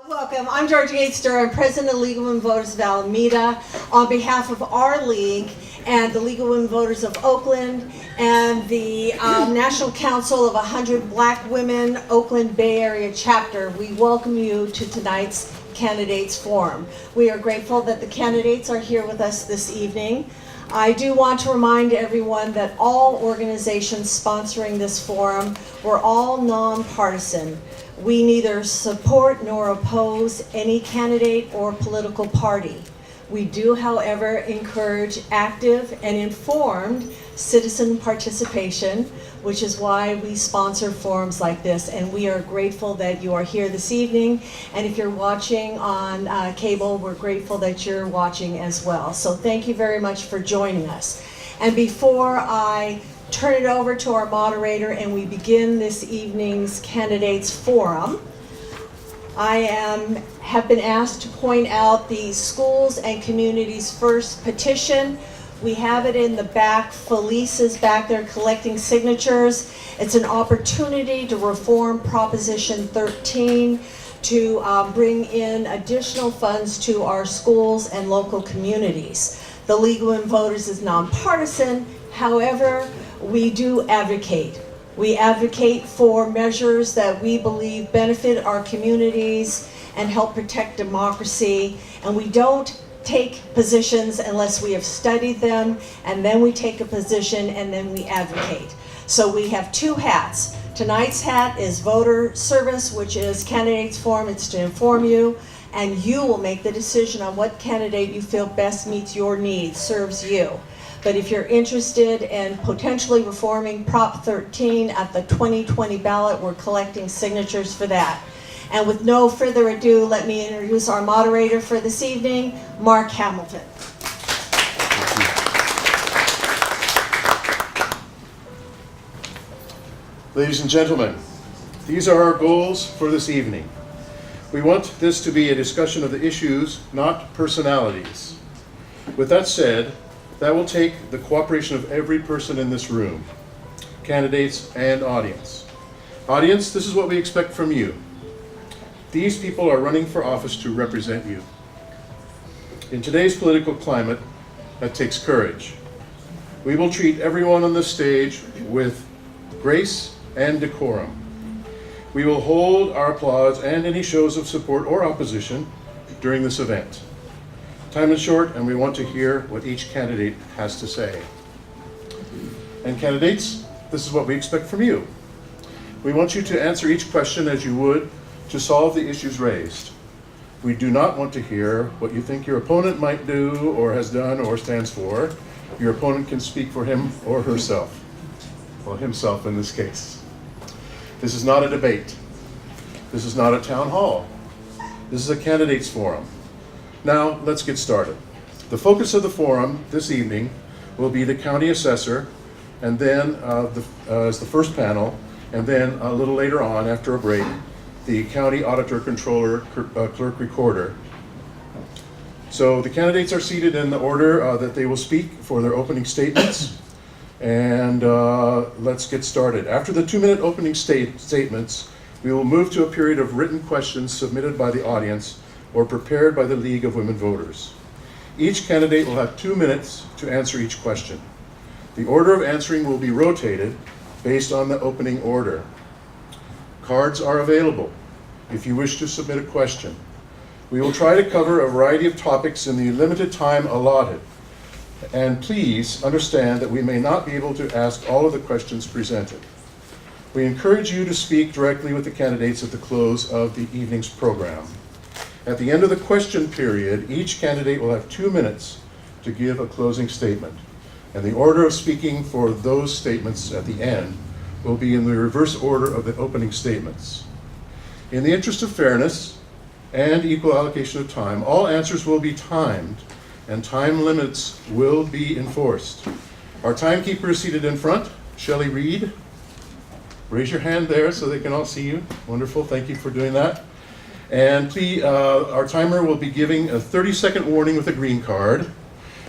Welcome. I'm Georgia Gatester. I'm President of the League of Women Voters of Alameda. On behalf of our league and the League of Women Voters of Oakland and the National Council of 100 Black Women Oakland Bay Area chapter, we welcome you to tonight's Candidates Forum. We are grateful that the candidates are here with us this evening. I do want to remind everyone that all organizations sponsoring this forum were all nonpartisan. We neither support nor oppose any candidate or political party. We do, however, encourage active and informed citizen participation, which is why we sponsor forums like this, and we are grateful that you are here this evening. And if you're watching on cable, we're grateful that you're watching as well. So thank you very much for joining us. And before I turn it over to our moderator and we begin this evening's Candidates Forum, I have been asked to point out the Schools and Communities First petition. We have it in the back. Felice is back there collecting signatures. It's an opportunity to reform Proposition 13 to bring in additional funds to our schools and local communities. The League of Women Voters is nonpartisan. However, we do advocate. We advocate for measures that we believe benefit our communities and help protect democracy. And we don't take positions unless we have studied them, and then we take a position and then we advocate. So we have two hats. Tonight's hat is voter service, which is Candidates Forum. It's to inform you, and you will make the decision on what candidate you feel best meets your needs, serves you. But if you're interested in potentially reforming Prop 13 at the 2020 ballot, we're collecting signatures for that. And with no further ado, let me introduce our moderator for this evening, Mark Hamilton. Ladies and gentlemen, these are our goals for this evening. We want this to be a discussion of the issues, not personalities. With that said, that will take the cooperation of every person in this room, candidates and audience. Audience, this is what we expect from you. These people are running for office to represent you. In today's political climate, that takes courage. We will treat everyone on the stage with grace and decorum. We will hold our applause and any shows of support or opposition during this event. Time is short, and we want to hear what each candidate has to say. And candidates, this is what we expect from you. We want you to answer each question as you would to solve the issues raised. We do not want to hear what you think your opponent might do or has done or stands for. Your opponent can speak for him or herself. Well, himself in this case. This is not a debate. This is not a town hall. This is a candidates forum. Now, let's get started. The focus of the forum this evening will be the county assessor, and then as the first panel, and then a little later on, after a break, the county auditor-controller, clerk-recorder. So the candidates are seated in the order that they will speak for their opening statements, and let's get started. After the 2-minute opening statements, we will move to a period of written questions submitted by the audience or prepared by the League of Women Voters. Each candidate will have 2 minutes to answer each question. The order of answering will be rotated based on the opening order. Cards are available if you wish to submit a question. We will try to cover a variety of topics in the limited time allotted. And please understand that we may not be able to ask all of the questions presented. We encourage you to speak directly with the candidates at the close of the evening's program. At the end of the question period, each candidate will have 2 minutes to give a closing statement. And the order of speaking for those statements at the end will be in the reverse order of the opening statements. In the interest of fairness and equal allocation of time, all answers will be timed and time limits will be enforced. Our timekeeper is seated in front, Shelley Reed. Raise your hand there so they can all see you. Wonderful, thank you for doing that. And please, our timer will be giving a 30-second warning with a green card,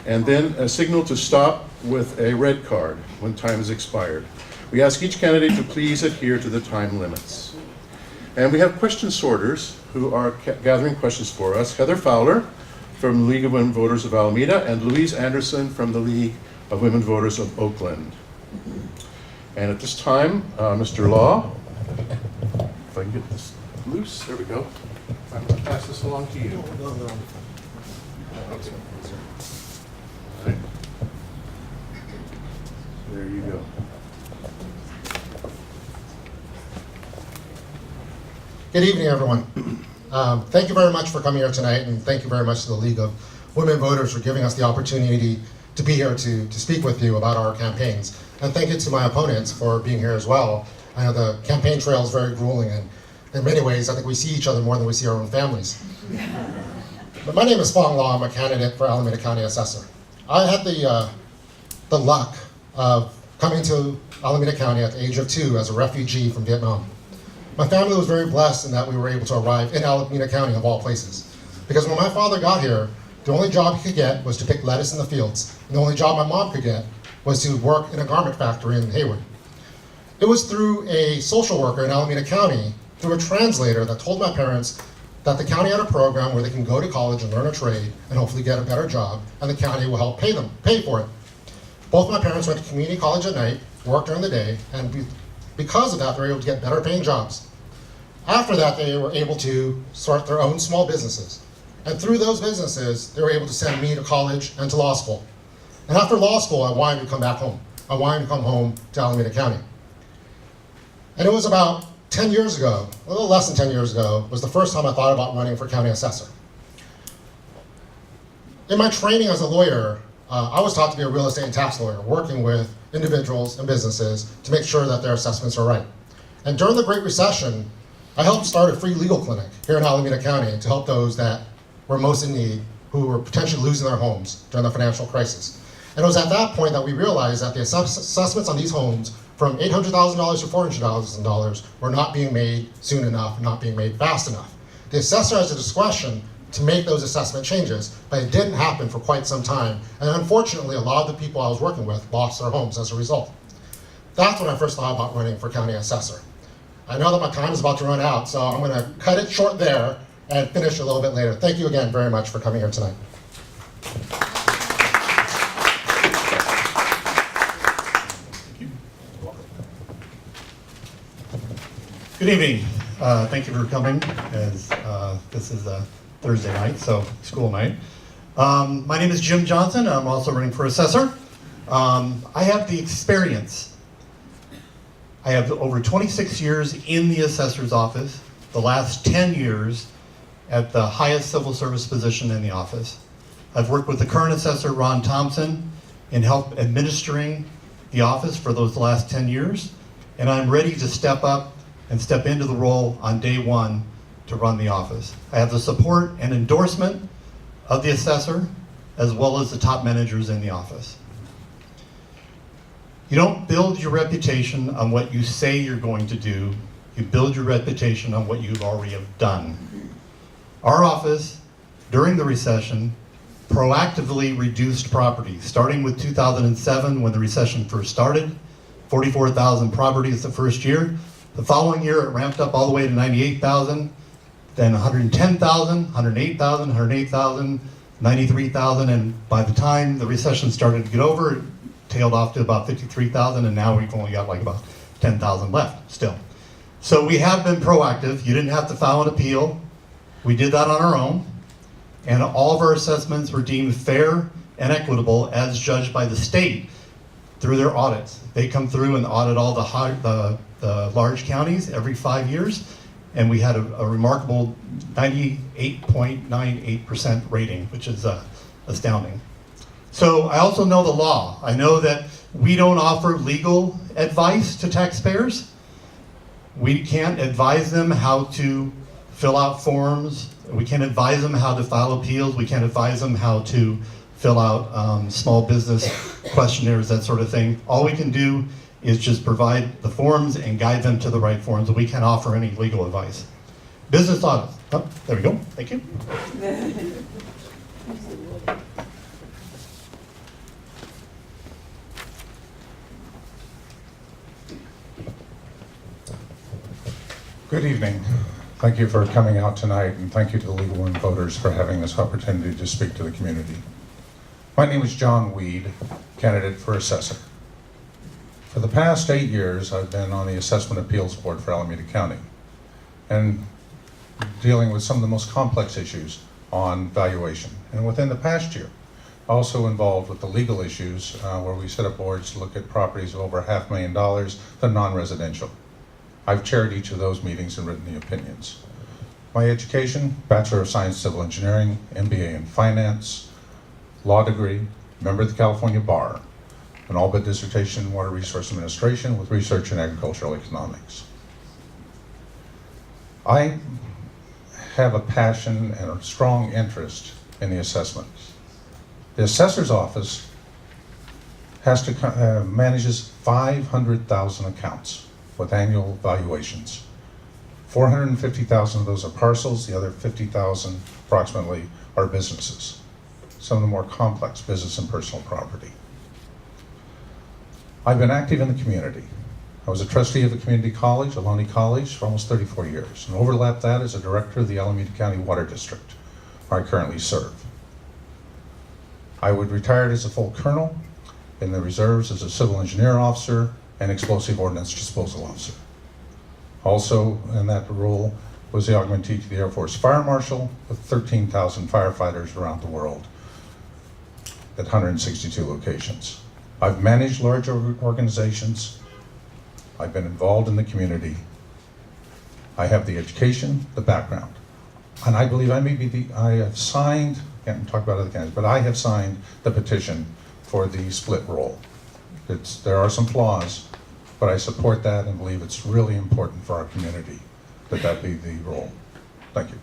and then a signal to stop with a red card when time has expired. We ask each candidate to please adhere to the time limits. And we have question sorters who are gathering questions for us. Heather Fowler from the League of Women Voters of Alameda and Louise Anderson from the League of Women Voters of Oakland. And at this time, Mr. Law, if I can get this loose, there we go. I'm going to pass this along to you. Okay. Right. There you go. Good evening, everyone. Thank you very much for coming here tonight, and thank you very much to the League of Women Voters for giving us the opportunity to be here to speak with you about our campaigns. And thank you to my opponents for being here as well. I know the campaign trail is very grueling, and in many ways, I think we see each other more than we see our own families. But my name is Fong Law. I'm a candidate for Alameda County Assessor. I had the luck of coming to Alameda County at the age of 2 as a refugee from Vietnam. My family was very blessed in that we were able to arrive in Alameda County, of all places. Because when my father got here, the only job he could get was to pick lettuce in the fields. And the only job my mom could get was to work in a garment factory in Hayward. It was through a social worker in Alameda County, through a translator, that told my parents that the county had a program where they can go to college and learn a trade and hopefully get a better job, and the county will help pay for it. Both my parents went to community college at night, worked during the day, and because of that, they were able to get better paying jobs. After that, they were able to start their own small businesses. And through those businesses, they were able to send me to college and to law school. And after law school, I wanted to come back home. I wanted to come home to Alameda County. And it was about 10 years ago, a little less than 10 years ago, was the first time I thought about running for county assessor. In my training as a lawyer, I was taught to be a real estate and tax lawyer, working with individuals and businesses to make sure that their assessments are right. And during the Great Recession, I helped start a free legal clinic here in Alameda County to help those that were most in need, who were potentially losing their homes during the financial crisis. And it was at that point that we realized that the assessments on these homes from $800,000 to $400,000 were not being made soon enough, not being made fast enough. The assessor has the discretion to make those assessment changes, but it didn't happen for quite some time. And unfortunately, a lot of the people I was working with lost their homes as a result. That's when I first thought about running for county assessor. I know that my time is about to run out, so I'm going to cut it short there and finish a little bit later. Thank you again very much for coming here tonight. Good evening. Thank you for coming, as this is a Thursday night, so school night. My name is Jim Johnson. I'm also running for assessor. I have the experience. I have over 26 years in the assessor's office, the last 10 years at the highest civil service position in the office. I've worked with the current assessor, Ron Thompson, in help administering the office for those last 10 years, and I'm ready to step up and step into the role on day one to run the office. I have the support and endorsement of the assessor, as well as the top managers in the office. You don't build your reputation on what you say you're going to do. You build your reputation on what you already have done. Our office, during the recession, proactively reduced properties, starting with 2007 when the recession first started, 44,000 properties the first year. The following year, it ramped up all the way to 98,000, then 110,000, 108,000, 108,000, 93,000, and by the time the recession started to get over, it tailed off to about 53,000, and now we've only got like about 10,000 left still. So we have been proactive. You didn't have to file an appeal. We did that on our own, and all of our assessments were deemed fair and equitable as judged by the state through their audits. They come through and audit all the large counties every 5 years, and we had a remarkable 98.98% rating, which is astounding. So I also know the law. I know that we don't offer legal advice to taxpayers. We can't advise them how to fill out forms. We can't advise them how to file appeals. We can't advise them how to fill out small business questionnaires, that sort of thing. All we can do is just provide the forms and guide them to the right forms, and we can't offer any legal advice. Business audits. Oh, there we go. Thank you. Good evening. Thank you for coming out tonight, and thank you to the League of Women Voters for having this opportunity to speak to the community. My name is John Weed, candidate for Assessor. For the past 8 years, I've been on the Assessment Appeals Board for Alameda County and dealing with some of the most complex issues on valuation. And within the past year, also involved with the legal issues where we set up boards to look at properties of over $500,000 that are non-residential. I've chaired each of those meetings and written the opinions. My education, Bachelor of Science Civil Engineering, MBA in Finance, law degree, member of the California Bar, an all-but dissertation in Water Resource Administration with research in agricultural economics. I have a passion and a strong interest in the assessments. The assessor's office has to manages 500,000 accounts with annual valuations. 450,000 of those are parcels, the other 50,000 approximately are businesses. Some of the more complex business and personal property. I've been active in the community. I was a trustee of the community college, Ohlone College, for almost 34 years, and overlapped that as a director of the Alameda County Water District, where I currently serve. I retired as a full colonel in the reserves as a civil engineer officer and explosive ordnance disposal officer. Also in that role was the augmentee to the Air Force Fire Marshal with 13,000 firefighters around the world at 162 locations. I've managed large organizations. I've been involved in the community. I have the education, the background. And I believe I have signed, can't talk about other candidates, but I have signed the petition for the split role. There are some flaws, but I support that and believe it's really important for our community that that be the role. Thank you.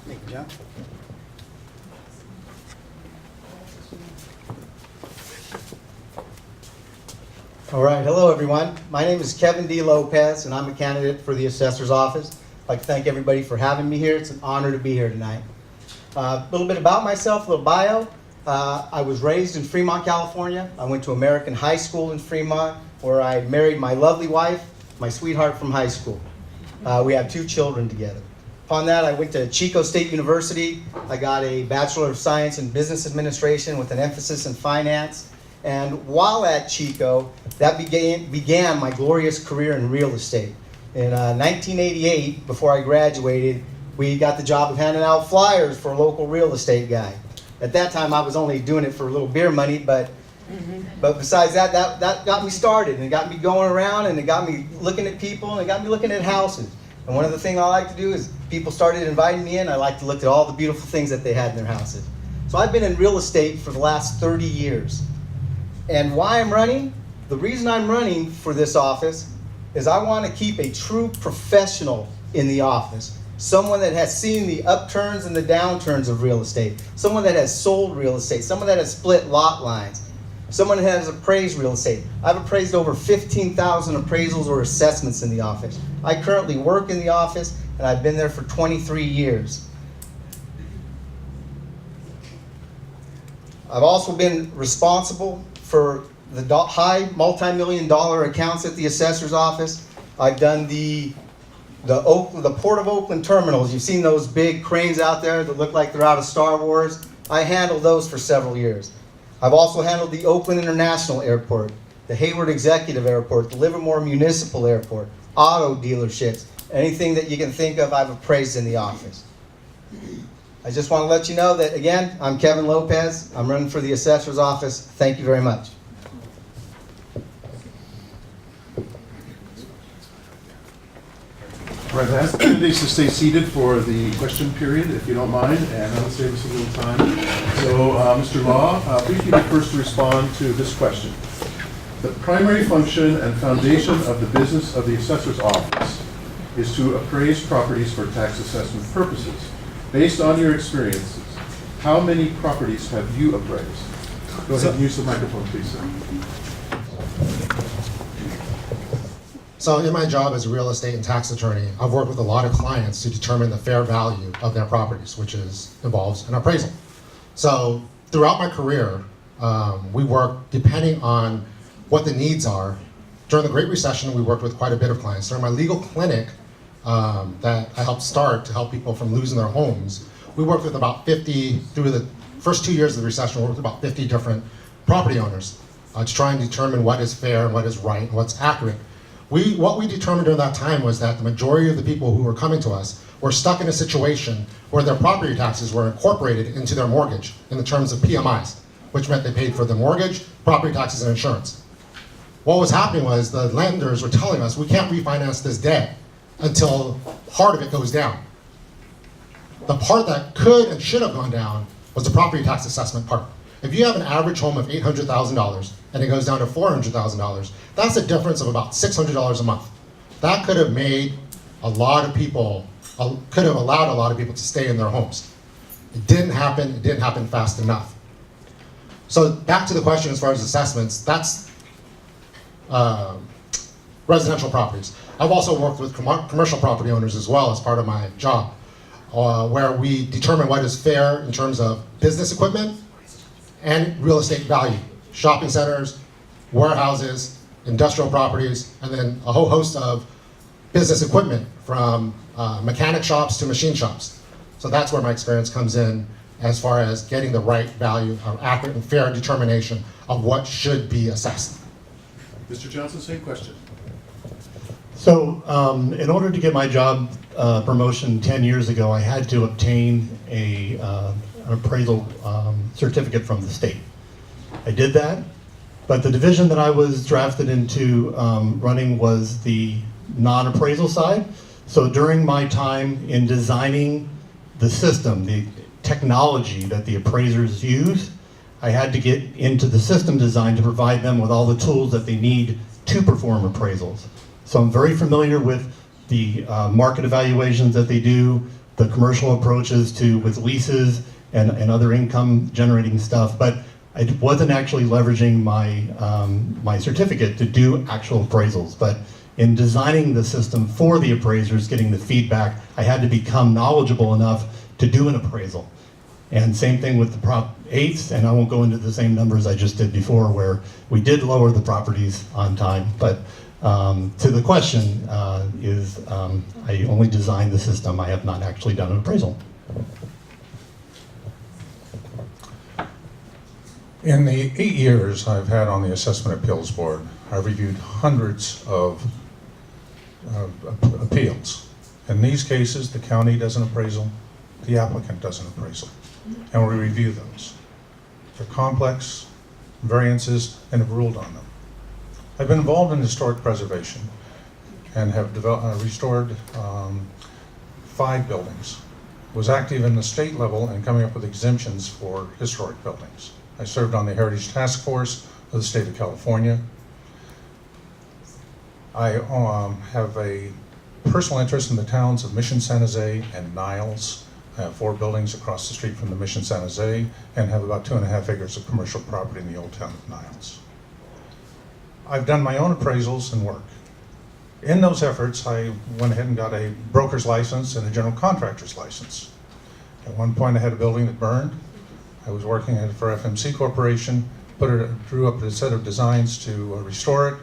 Thank you, John. All right, hello everyone. My name is Kevin D. Lopez, and I'm a candidate for the Assessor's Office. I'd like to thank everybody for having me here. It's an honor to be here tonight. A little bit about myself, a little bio. I was raised in Fremont, California. I went to American High School in Fremont, where I married my lovely wife, my sweetheart from high school. We have 2 children together. Upon that, I went to Chico State University. I got a Bachelor of Science in Business Administration with an emphasis in finance. And while at Chico, that began my glorious career in real estate. In 1988, before I graduated, we got the job of handing out flyers for a local real estate guy. At that time, I was only doing it for a little beer money, but besides that got me started, and it got me going around, and it got me looking at people, and it got me looking at houses. And one of the things I like to do is people started inviting me in. I like to look at all the beautiful things that they had in their houses. So I've been in real estate for the last 30 years. And why I'm running? The reason I'm running for this office is I want to keep a true professional in the office. Someone that has seen the upturns and the downturns of real estate. Someone that has sold real estate. Someone that has split lot lines. Someone that has appraised real estate. I've appraised over 15,000 appraisals or assessments in the office. I currently work in the office, and I've been there for 23 years. I've also been responsible for the high multi-million dollar accounts at the assessor's office. I've done the Port of Oakland terminals. You've seen those big cranes out there that look like they're out of Star Wars. I handled those for several years. I've also handled the Oakland International Airport, the Hayward Executive Airport, the Livermore Municipal Airport, auto dealerships, anything that you can think of, I've appraised in the office. I just want to let you know that, again, I'm Kevin Lopez. I'm running for the Assessor's Office. Thank you very much. All right, I ask candidates to stay seated for the question period, if you don't mind, and I'll save us a little time. So, Mr. Law, please be the first to respond to this question. The primary function and foundation of the business of the Assessor's Office is to appraise properties for tax assessment purposes. Based on your experiences, how many properties have you appraised? Go ahead and use the microphone, please, sir. So in my job as a real estate and tax attorney, I've worked with a lot of clients to determine the fair value of their properties, which involves an appraisal. So throughout my career, we work depending on what the needs are. During the Great Recession, we worked with quite a bit of clients. During my legal clinic that I helped start to help people from losing their homes, we worked with about 50, through the first 2 years of the recession, we worked with about 50 different property owners to try and determine what is fair and what is right and what's accurate. What we determined during that time was that the majority of the people who were coming to us were stuck in a situation where their property taxes were incorporated into their mortgage in the terms of PMIs, which meant they paid for the mortgage, property taxes, and insurance. What was happening was the lenders were telling us we can't refinance this debt until part of it goes down. The part that could and should have gone down was the property tax assessment part. If you have an average home of $800,000 and it goes down to $400,000, that's a difference of about $600 a month. That could have made a lot of people, could have allowed a lot of people to stay in their homes. It didn't happen fast enough. So back to the question as far as assessments, that's residential properties. I've also worked with commercial property owners as well as part of my job, where we determine what is fair in terms of business equipment and real estate value. Shopping centers, warehouses, industrial properties, and then a whole host of business equipment from mechanic shops to machine shops. So that's where my experience comes in as far as getting the right value or accurate and fair determination of what should be assessed. Mr. Johnson, same question. So, in order to get my job promotion 10 years ago, I had to obtain an appraisal certificate from the state. I did that, but the division that I was drafted into running was the non-appraisal side. So during my time in designing the system, the technology that the appraisers use, I had to get into the system design to provide them with all the tools that they need to perform appraisals. So I'm very familiar with the market evaluations that they do, the commercial approaches to with leases and other income generating stuff, but I wasn't actually leveraging my, my certificate to do actual appraisals. But in designing the system for the appraisers, getting the feedback, I had to become knowledgeable enough to do an appraisal. And same thing with the Prop 8s, and I won't go into the same numbers I just did before where we did lower the properties on time. But to the question I only designed the system, I have not actually done an appraisal. In the 8 years I've had on the Assessment Appeals Board, I've reviewed hundreds of appeals. In these cases, the county does an appraisal, the applicant does an appraisal, and we review those. They're complex, variances, and have ruled on them. I've been involved in historic preservation and have restored 5 buildings. Was active in the state level and coming up with exemptions for historic buildings. I served on the Heritage Task Force of the state of California. I have a personal interest in the towns of Mission San Jose and Niles. I have 4 buildings across the street from the Mission San Jose and have about 2.5 acres of commercial property in the old town of Niles. I've done my own appraisals and work. In those efforts, I went ahead and got a broker's license and a general contractor's license. At one point, I had a building that burned. I was working for FMC Corporation, drew up a set of designs to restore it.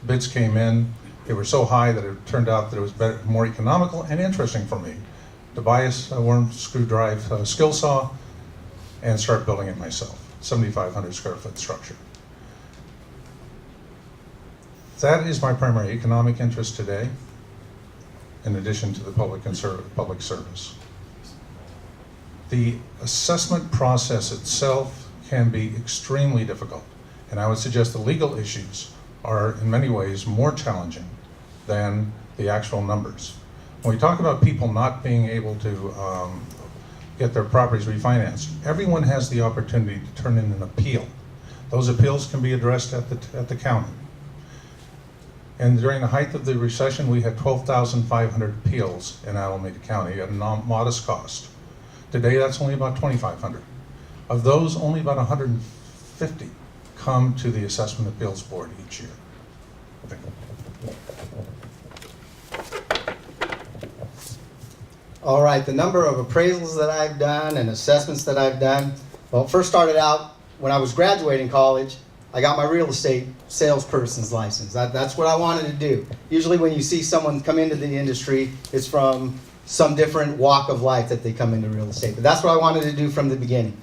Bids came in. They were so high that it turned out that it was better, more economical and interesting for me to buy a worm screw drive skill saw and start building it myself, 7,500 square foot structure. That is my primary economic interest today, in addition to the public service. The assessment process itself can be extremely difficult, and I would suggest the legal issues are in many ways more challenging than the actual numbers. When we talk about people not being able to get their properties refinanced, everyone has the opportunity to turn in an appeal. Those appeals can be addressed at the county. And during the height of the recession, we had 12,500 appeals in Alameda County at a modest cost. Today, that's only about 2,500. Of those, only about 150 come to the Assessment Appeals Board each year. All right, the number of appraisals that I've done and assessments that I've done, well, first started out when I was graduating college. I got my real estate salesperson's license. That's what I wanted to do. Usually when you see someone come into the industry, it's from some different walk of life that they come into real estate. But that's what I wanted to do from the beginning.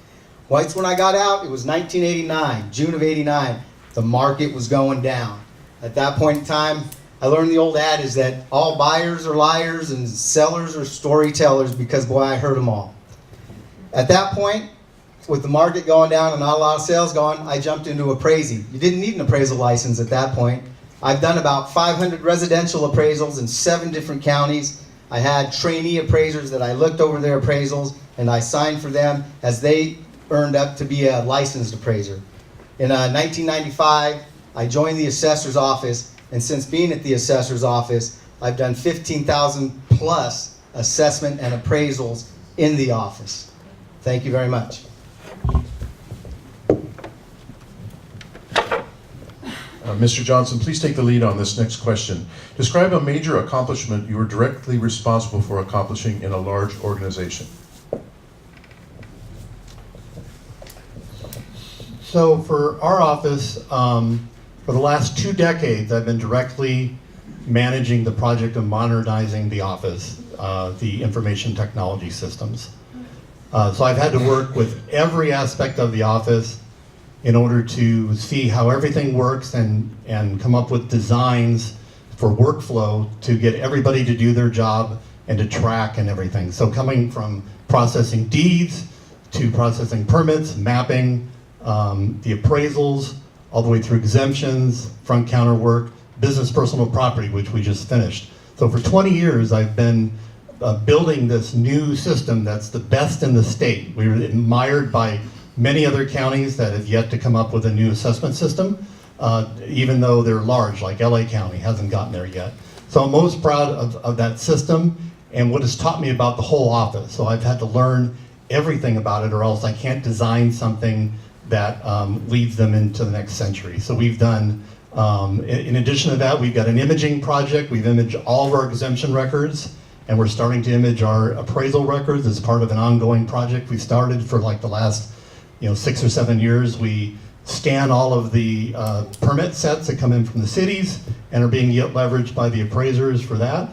Once when I got out, it was 1989, June of 89. The market was going down. At that point in time, I learned the old adage that all buyers are liars and sellers are storytellers, because boy, I heard them all. At that point, with the market going down and not a lot of sales going, I jumped into appraising. You didn't need an appraisal license at that point. I've done about 500 residential appraisals in 7 different counties. I had trainee appraisers that I looked over their appraisals and I signed for them as they earned up to be a licensed appraiser. In 1995, I joined the assessor's office, and since being at the assessor's office, I've done 15,000 plus assessment and appraisals in the office. Thank you very much. Mr. Johnson, please take the lead on this next question. Describe a major accomplishment you were directly responsible for accomplishing in a large organization. So for our office, for the last 2 decades, I've been directly managing the project of modernizing the office, the information technology systems. So I've had to work with every aspect of the office in order to see how everything works and come up with designs for workflow to get everybody to do their job and to track and everything. So coming from processing deeds to processing permits, mapping, the appraisals, all the way through exemptions, front counter work, business personal property, which we just finished. So for 20 years, I've been building this new system that's the best in the state. We were admired by many other counties that have yet to come up with a new assessment system, even though they're large, like LA County hasn't gotten there yet. So I'm most proud of that system and what it's taught me about the whole office. So I've had to learn everything about it, or else I can't design something that leads them into the next century. So we've done, in addition to that, we've got an imaging project. We've imaged all of our exemption records, and we're starting to image our appraisal records as part of an ongoing project we started for like the last 6 or 7 years. We scan all of the permit sets that come in from the cities and are being leveraged by the appraisers for that.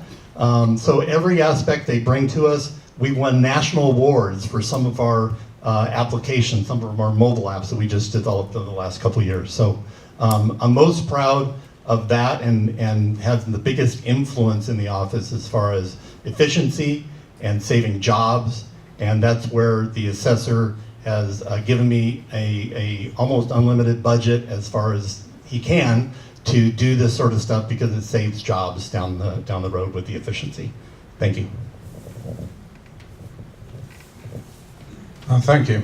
So every aspect they bring to us, we won national awards for some of our applications, some of our mobile apps that we just developed over the last couple of years. So I'm most proud of that and have the biggest influence in the office as far as efficiency and saving jobs. And that's where the assessor has given me a almost unlimited budget as far as he can to do this sort of stuff, because it saves jobs down the road with the efficiency. Thank you. Thank you.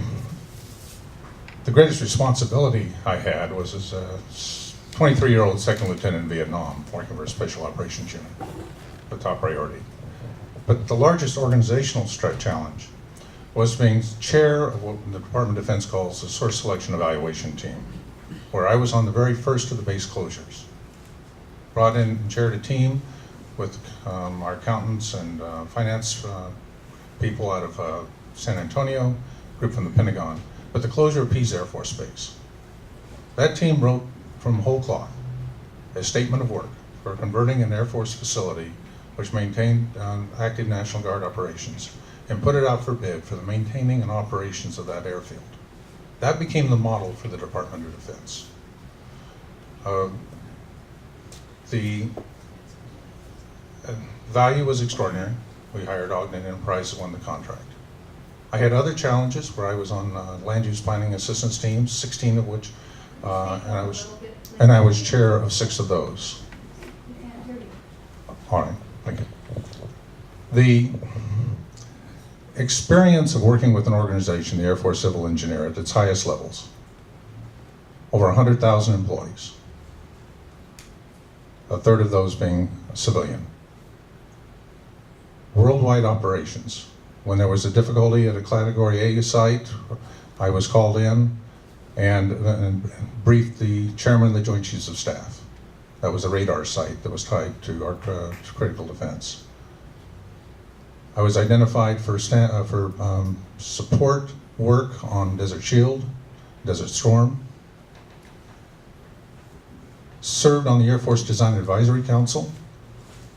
The greatest responsibility I had was as a 23-year-old second lieutenant in Vietnam, working for a special operations unit, the top priority. But the largest organizational challenge was being chair of what the Department of Defense calls the Source Selection Evaluation Team, where I was on the very first of the base closures. Brought in and chaired a team with our accountants and finance people out of San Antonio, group from the Pentagon, but the closure of Pease Air Force Base. That team wrote from whole cloth a statement of work for converting an Air Force facility which maintained active National Guard operations, and put it out for bid for the maintaining and operations of that airfield. That became the model for the Department of Defense. The value was extraordinary. We hired Ogden Enterprises to win the contract. I had other challenges where I was on land use planning assistance teams, 16 of which, and I was chair of 6 of those. All right, thank you. The experience of working with an organization, the Air Force Civil Engineer, at its highest levels, over 100,000 employees, a third of those being civilian. Worldwide operations. When there was a difficulty at a Category A site, I was called in and briefed the chairman of the Joint Chiefs of Staff. That was a radar site that was tied to our critical defense. I was identified for support work on Desert Shield, Desert Storm. served on the Air Force Design Advisory Council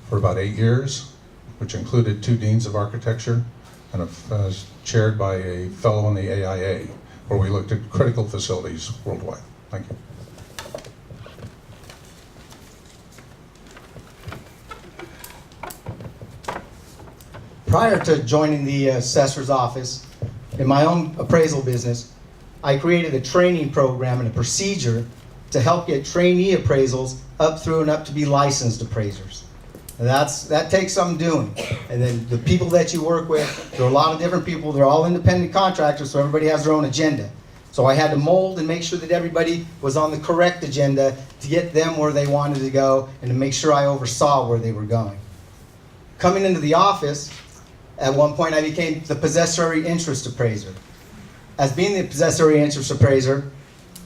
for about 8 years, which included 2 deans of architecture, and was chaired by a fellow in the AIA, where we looked at critical facilities worldwide. Thank you. Prior to joining the assessor's office, in my own appraisal business, I created a training program and a procedure to help get trainee appraisals up through and up to be licensed appraisers. And that takes some doing. And then the people that you work with, there are a lot of different people, they're all independent contractors, so everybody has their own agenda. So I had to mold and make sure that everybody was on the correct agenda to get them where they wanted to go and to make sure I oversaw where they were going. Coming into the office, at one point I became the possessory interest appraiser. As being the possessory interest appraiser,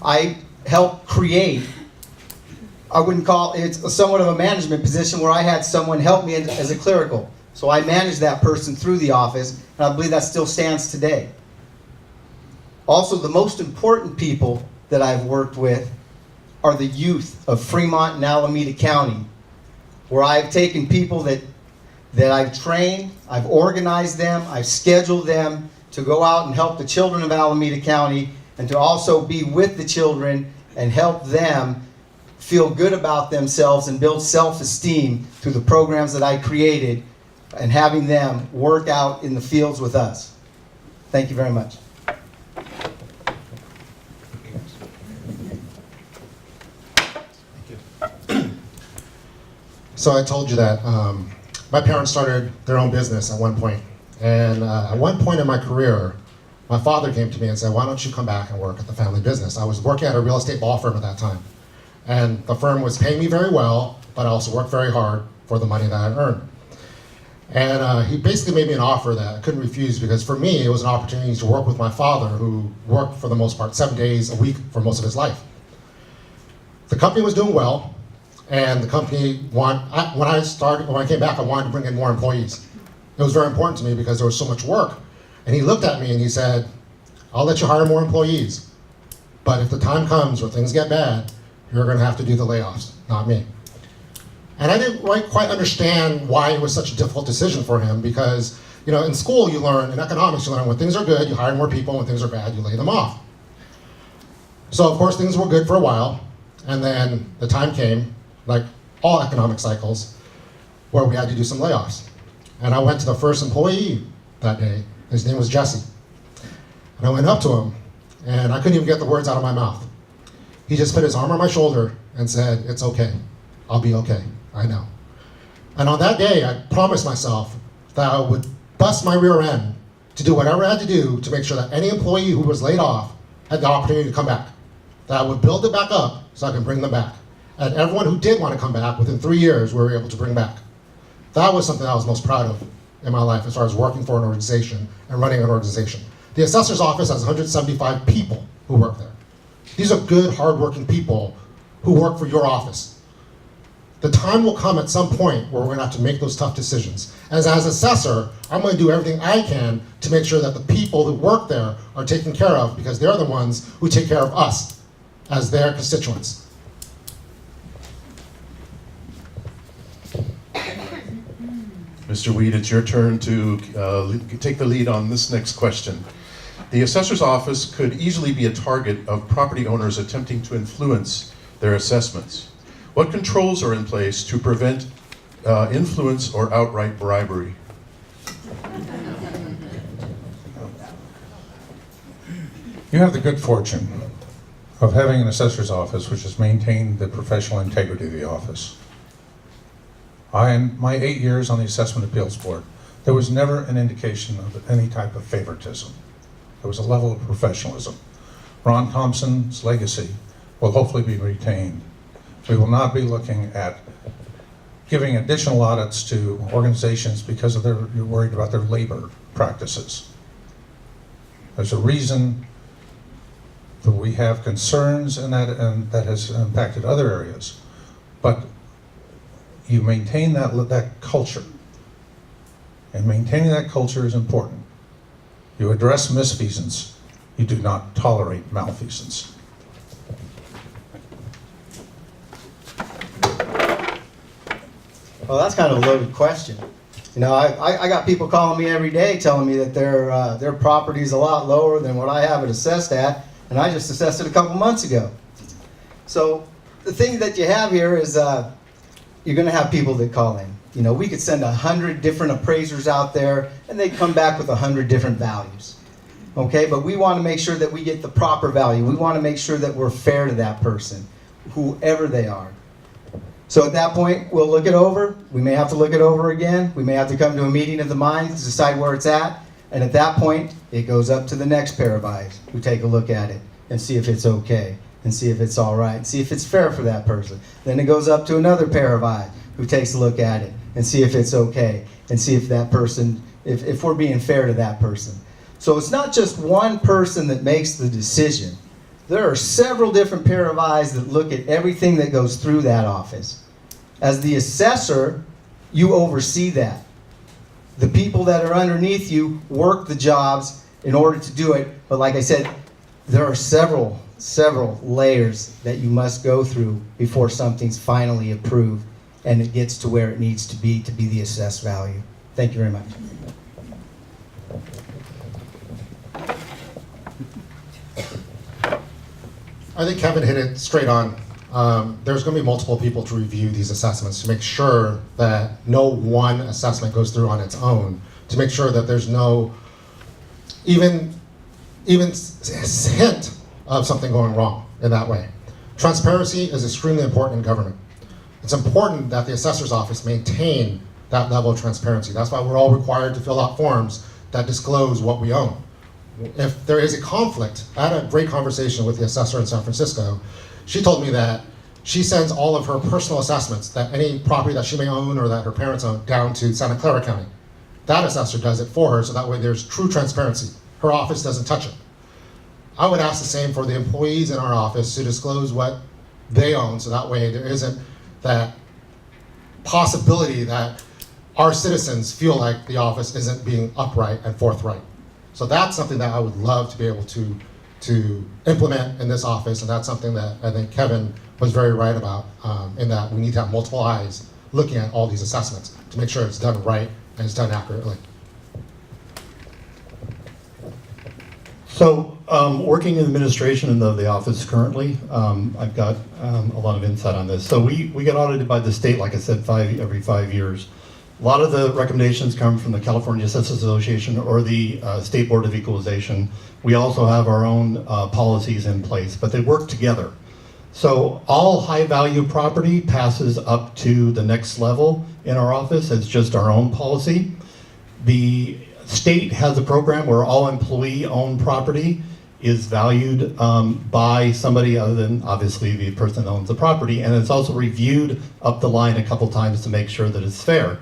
I helped create, I wouldn't call it, it's somewhat of a management position where I had someone help me as a clerical. So I managed that person through the office, and I believe that still stands today. Also, the most important people that I've worked with are the youth of Fremont and Alameda County, where I've taken people that I've trained, I've organized them, I've scheduled them to go out and help the children of Alameda County, and to also be with the children and help them feel good about themselves and build self-esteem through the programs that I created and having them work out in the fields with us. Thank you very much. So I told you that my parents started their own business at one point. And at one point in my career, my father came to me and said, why don't you come back and work at the family business? I was working at a real estate law firm at that time. And the firm was paying me very well, but I also worked very hard for the money that I earned. And he basically made me an offer that I couldn't refuse, because for me, it was an opportunity to work with my father, who worked for the most part 7 days a week for most of his life. The company was doing well, and the company when I came back, I wanted to bring in more employees. It was very important to me because there was so much work. And he looked at me and he said, I'll let you hire more employees, but if the time comes where things get bad, you're going to have to do the layoffs, not me. And I didn't quite understand why it was such a difficult decision for him, because in school you learn, in economics you learn, when things are good, you hire more people, when things are bad, you lay them off. So of course things were good for a while, and then the time came, like all economic cycles, where we had to do some layoffs. And I went to the first employee that day. His name was Jesse. And I went up to him, and I couldn't even get the words out of my mouth. He just put his arm on my shoulder and said, it's okay. I'll be okay. I know. And on that day, I promised myself that I would bust my rear end to do whatever I had to do to make sure that any employee who was laid off had the opportunity to come back. That I would build it back up so I can bring them back. And everyone who did want to come back, within 3 years, we were able to bring back. That was something I was most proud of in my life, as far as working for an organization and running an organization. The assessor's office has 175 people who work there. These are good, hardworking people who work for your office. The time will come at some point where we're going to have to make those tough decisions. As assessor, I'm going to do everything I can to make sure that the people that work there are taken care of, because they're the ones who take care of us as their constituents. Mr. Weed, it's your turn to take the lead on this next question. The assessor's office could easily be a target of property owners attempting to influence their assessments. What controls are in place to prevent influence or outright bribery? You have the good fortune of having an assessor's office which has maintained the professional integrity of the office. In my 8 years on the Assessment Appeals Board, there was never an indication of any type of favoritism. There was a level of professionalism. Ron Thompson's legacy will hopefully be retained. We will not be looking at giving additional audits to organizations because of you're worried about their labor practices. There's a reason that we have concerns and that has impacted other areas. But you maintain that culture. And maintaining that culture is important. You address misfeasance. You do not tolerate malfeasance. Well, that's kind of a loaded question. You know, I got people calling me every day telling me that their property's a lot lower than what I have it assessed at, and I just assessed it a couple months ago. So the thing that you have here is you're going to have people that call in. You know, we could send 100 different appraisers out there, and they come back with 100 different values. Okay, but we want to make sure that we get the proper value. We want to make sure that we're fair to that person, whoever they are. So at that point, we'll look it over. We may have to look it over again. We may have to come to a meeting of the minds to decide where it's at. And at that point, it goes up to the next pair of eyes who take a look at it and see if it's okay, and see if it's all right, and see if it's fair for that person. Then it goes up to another pair of eyes who takes a look at it and see if it's okay, and see if that person, if we're being fair to that person. So it's not just one person that makes the decision. There are several different pair of eyes that look at everything that goes through that office. As the assessor, you oversee that. The people that are underneath you work the jobs in order to do it. But like I said, there are several layers that you must go through before something's finally approved and it gets to where it needs to be the assessed value. Thank you very much. I think Kevin hit it straight on. There's going to be multiple people to review these assessments to make sure that no one assessment goes through on its own, to make sure that there's no even hint of something going wrong in that way. Transparency is extremely important in government. It's important that the assessor's office maintain that level of transparency. That's why we're all required to fill out forms that disclose what we own. If there is a conflict, I had a great conversation with the assessor in San Francisco. She told me that she sends all of her personal assessments, that any property that she may own or that her parents own, down to Santa Clara County. That assessor does it for her, so that way there's true transparency. Her office doesn't touch it. I would ask the same for the employees in our office to disclose what they own, so that way there isn't that possibility that our citizens feel like the office isn't being upright and forthright. So that's something that I would love to be able to implement in this office, and that's something that I think Kevin was very right about, in that we need to have multiple eyes looking at all these assessments to make sure it's done right and it's done accurately. So, working in administration of the office currently, I've got a lot of insight on this. So we get audited by the state, like I said, every 5 years. A lot of the recommendations come from the California Assessors Association or the State Board of Equalization. We also have our own policies in place, but they work together. So all high-value property passes up to the next level in our office. It's just our own policy. The state has a program where all employee-owned property is valued by somebody other than obviously the person that owns the property, and it's also reviewed up the line a couple times to make sure that it's fair.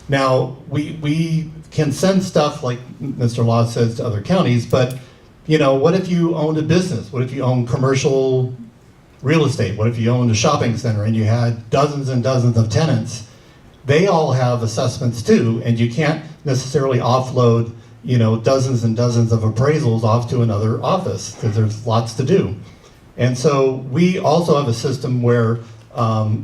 Now, we can send stuff like Mr. Law says to other counties, but you know, what if you owned a business? What if you owned commercial real estate? What if you owned a shopping center and you had dozens and dozens of tenants? They all have assessments too, and you can't necessarily offload, you know, dozens and dozens of appraisals off to another office because there's lots to do. And so we also have a system where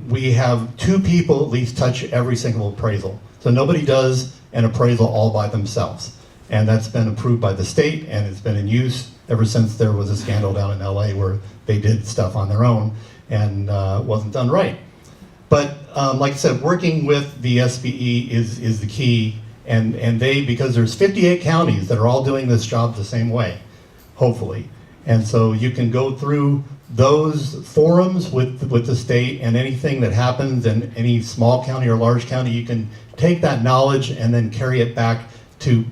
we have 2 people at least touch every single appraisal. So nobody does an appraisal all by themselves. And that's been approved by the state, and it's been in use ever since there was a scandal down in LA where they did stuff on their own and wasn't done right. But like I said, working with the SBE is the key, and they, because there's 58 counties that are all doing this job the same way, hopefully. And so you can go through those forums with the state, and anything that happens in any small county or large county, you can take that knowledge and then carry it back to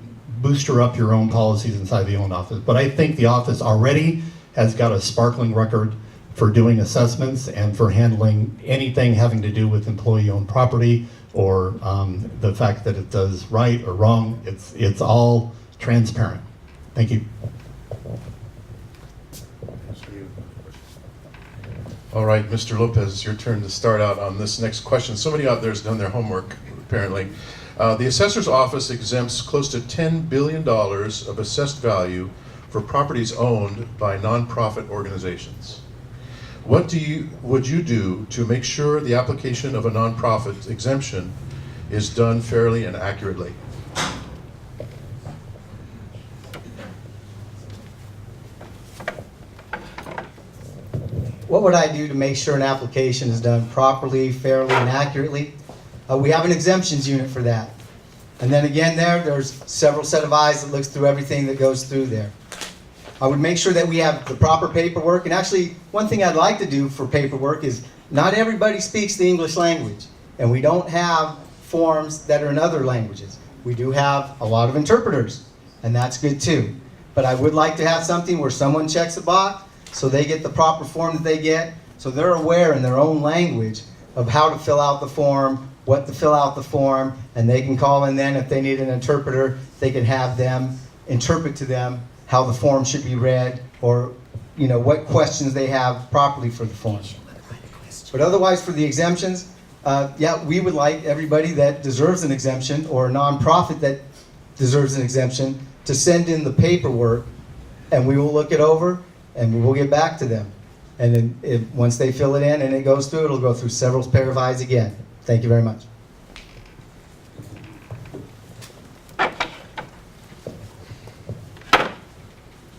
booster up your own policies inside the own office. But I think the office already has got a sparkling record for doing assessments and for handling anything having to do with employee-owned property or the fact that it does right or wrong. It's all transparent. Thank you. All right, Mr. Lopez, it's your turn to start out on this next question. Somebody out there has done their homework, apparently. The assessor's office exempts close to $10 billion of assessed value for properties owned by nonprofit organizations. What would you do to make sure the application of a nonprofit exemption is done fairly and accurately. What would I do to make sure an application is done properly, fairly, and accurately? We have an exemptions unit for that. And then again there's several set of eyes that looks through everything that goes through there. I would make sure that we have the proper paperwork. And actually, one thing I'd like to do for paperwork is not everybody speaks the English language. And we don't have forms that are in other languages. We do have a lot of interpreters, and that's good too. But I would like to have something where someone checks a box so they get the proper form that they get, so they're aware in their own language of how to fill out the form, what to fill out the form, and they can call in then if they need an interpreter, they can have them interpret to them how the form should be read, or what questions they have properly for the form. But otherwise, for the exemptions, yeah, we would like everybody that deserves an exemption, or a nonprofit that deserves an exemption, to send in the paperwork, and we will look it over, and we will get back to them. And then once they fill it in and it goes through, it'll go through several pair of eyes again. Thank you very much.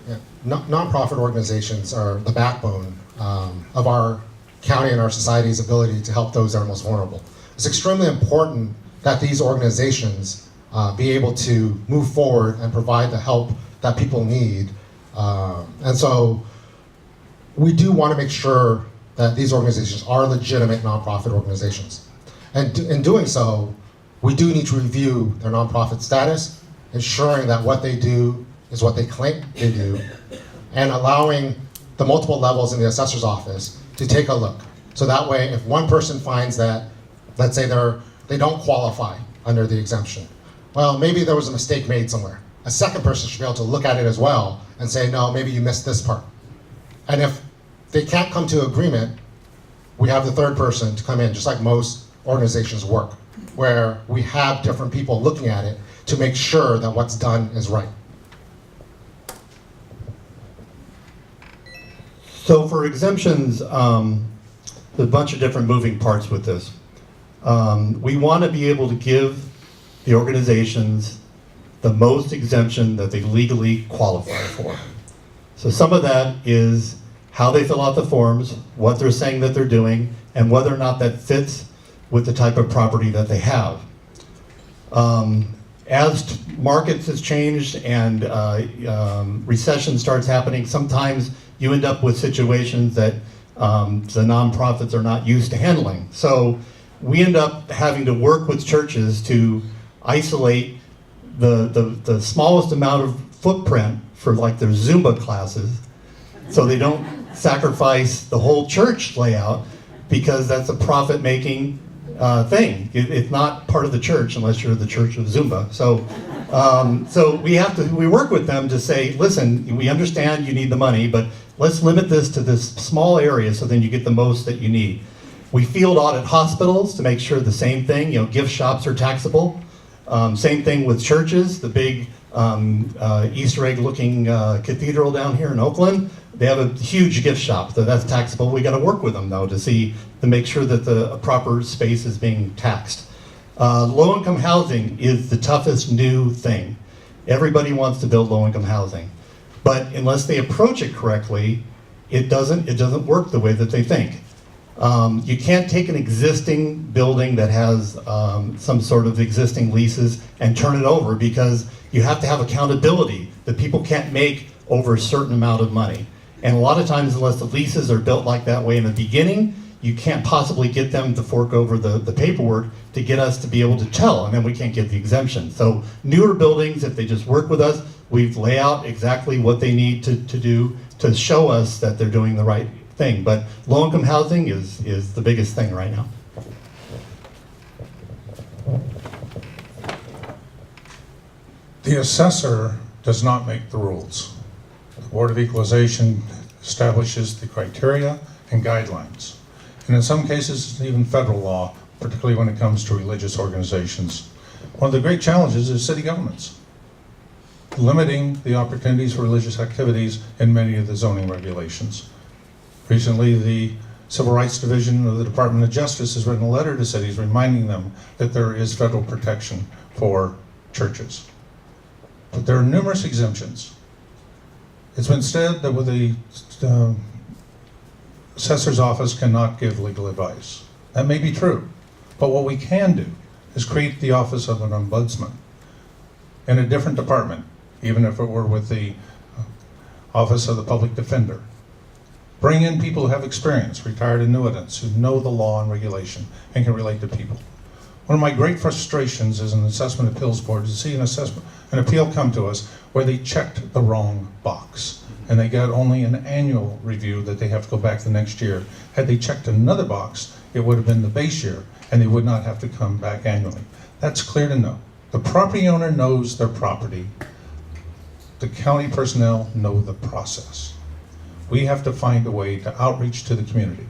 Yeah. Nonprofit organizations are the backbone of our county and our society's ability to help those that are most vulnerable. It's extremely important that these organizations be able to move forward and provide the help that people need. And so we do want to make sure that these organizations are legitimate nonprofit organizations. And in doing so, we do need to review their nonprofit status, ensuring that what they do is what they claim they do, and allowing the multiple levels in the assessor's office to take a look. So that way, if one person finds that, let's say they don't qualify under the exemption, well, maybe there was a mistake made somewhere. A second person should be able to look at it as well and say, no, maybe you missed this part. And if they can't come to agreement, we have the third person to come in, just like most organizations work, where we have different people looking at it to make sure that what's done is right. So for exemptions, there's a bunch of different moving parts with this. We want to be able to give the organizations the most exemption that they legally qualify for. So some of that is how they fill out the forms, what they're saying that they're doing, and whether or not that fits with the type of property that they have. As markets has changed and recession starts happening, sometimes you end up with situations that the nonprofits are not used to handling. So we end up having to work with churches to isolate the smallest amount of footprint for like their Zumba classes, so they don't sacrifice the whole church layout, because that's a profit-making thing. It's not part of the church unless you're the church of Zumba. So we work with them to say, listen, we understand you need the money, but let's limit this to this small area so then you get the most that you need. We field audit hospitals to make sure the same thing, gift shops are taxable. Same thing with churches, the big Easter egg looking cathedral down here in Oakland. They have a huge gift shop, so that's taxable. We got to work with them though to make sure that the proper space is being taxed. Low-income housing is the toughest new thing. Everybody wants to build low-income housing, but unless they approach it correctly, it doesn't work the way that they think. You can't take an existing building that has some sort of existing leases and turn it over, because you have to have accountability that people can't make over a certain amount of money. And a lot of times, unless the leases are built like that way in the beginning, you can't possibly get them to fork over the paperwork to get us to be able to tell, and then we can't get the exemption. So newer buildings, if they just work with us, we lay out exactly what they need to do to show us that they're doing the right thing. But low-income housing is the biggest thing right now. The assessor does not make the rules. The Board of Equalization establishes the criteria and guidelines. And in some cases, even federal law, particularly when it comes to religious organizations. One of the great challenges is city governments, limiting the opportunities for religious activities in many of the zoning regulations. Recently, the Civil Rights Division of the Department of Justice has written a letter to cities reminding them that there is federal protection for churches. But there are numerous exemptions. It's been said that with the assessor's office cannot give legal advice. That may be true, but what we can do is create the office of an ombudsman in a different department, even if it were with the office of the public defender. Bring in people who have experience, retired annuitants, who know the law and regulation and can relate to people. One of my great frustrations as an assessment appeals board is to see an appeal come to us where they checked the wrong box and they got only an annual review that they have to go back the next year. Had they checked another box, it would have been the base year and they would not have to come back annually. That's clear to know. The property owner knows their property. The county personnel know the process. We have to find a way to outreach to the community.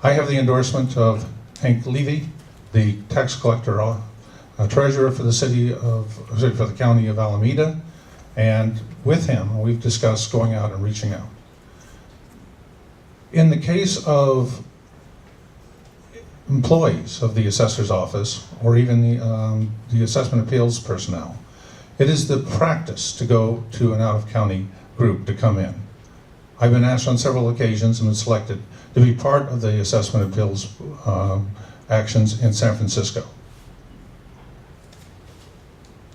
I have the endorsement of Hank Levy, the tax collector, treasurer for the county of Alameda, and with him, we've discussed going out and reaching out. In the case of employees of the assessor's office, or even the assessment appeals personnel, it is the practice to go to an out-of-county group to come in. I've been asked on several occasions and been selected to be part of the assessment appeals actions in San Francisco.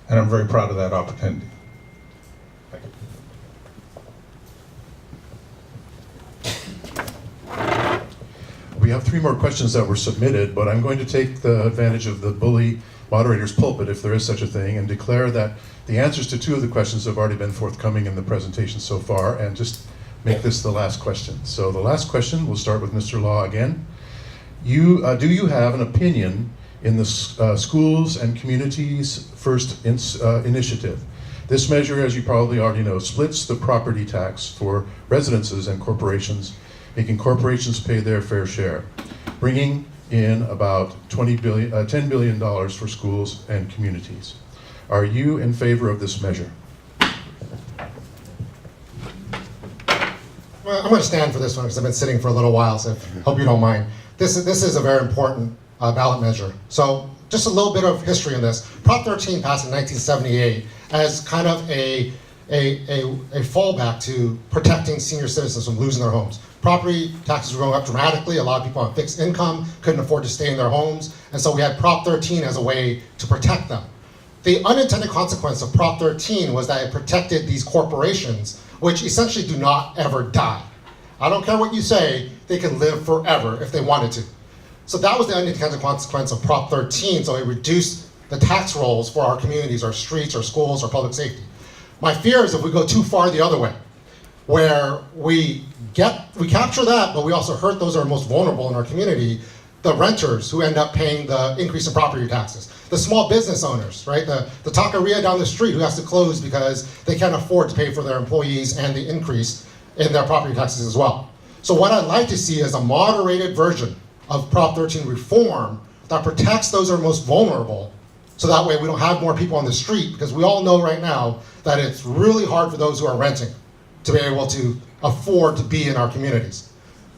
And I'm very proud of that opportunity. Thank you. We have 3 more questions that were submitted, but I'm going to take the advantage of the bully moderator's pulpit, if there is such a thing, and declare that the answers to 2 of the questions have already been forthcoming in the presentation so far, and just make this the last question. So the last question, we'll start with Mr. Law again. Do you have an opinion in the Schools and Communities First initiative? This measure, as you probably already know, splits the property tax for residences and corporations, making corporations pay their fair share, bringing in about $10 billion for schools and communities. Are you in favor of this measure? Well, I'm going to stand for this one because I've been sitting for a little while, so hope you don't mind. This is a very important ballot measure. So just a little bit of history in this. Prop 13 passed in 1978 as kind of a fallback to protecting senior citizens from losing their homes. Property taxes were going up dramatically. A lot of people on fixed income couldn't afford to stay in their homes. And so we had Prop 13 as a way to protect them. The unintended consequence of Prop 13 was that it protected these corporations, which essentially do not ever die. I don't care what you say, they can live forever if they wanted to. So that was the unintended consequence of Prop 13, so it reduced the tax rolls for our communities, our streets, our schools, our public safety. My fear is if we go too far the other way, where we capture that, but we also hurt those who are most vulnerable in our community, the renters who end up paying the increase in property taxes, the small business owners, right? The taqueria down the street who has to close because they can't afford to pay for their employees and the increase in their property taxes as well. So what I'd like to see is a moderated version of Prop 13 reform that protects those who are most vulnerable, so that way we don't have more people on the street, because we all know right now that it's really hard for those who are renting to be able to afford to be in our communities.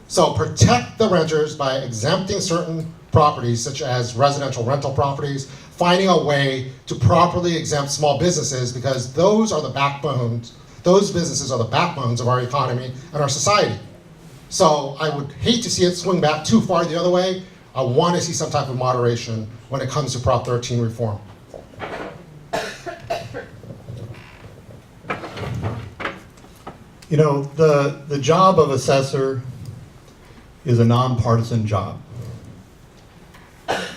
So protect the renters by exempting certain properties, such as residential rental properties, finding a way to properly exempt small businesses, because those are the backbones, those businesses are the backbones of our economy and our society. So I would hate to see it swing back too far the other way. I want to see some type of moderation when it comes to Prop 13 reform. You know, the job of assessor is a nonpartisan job.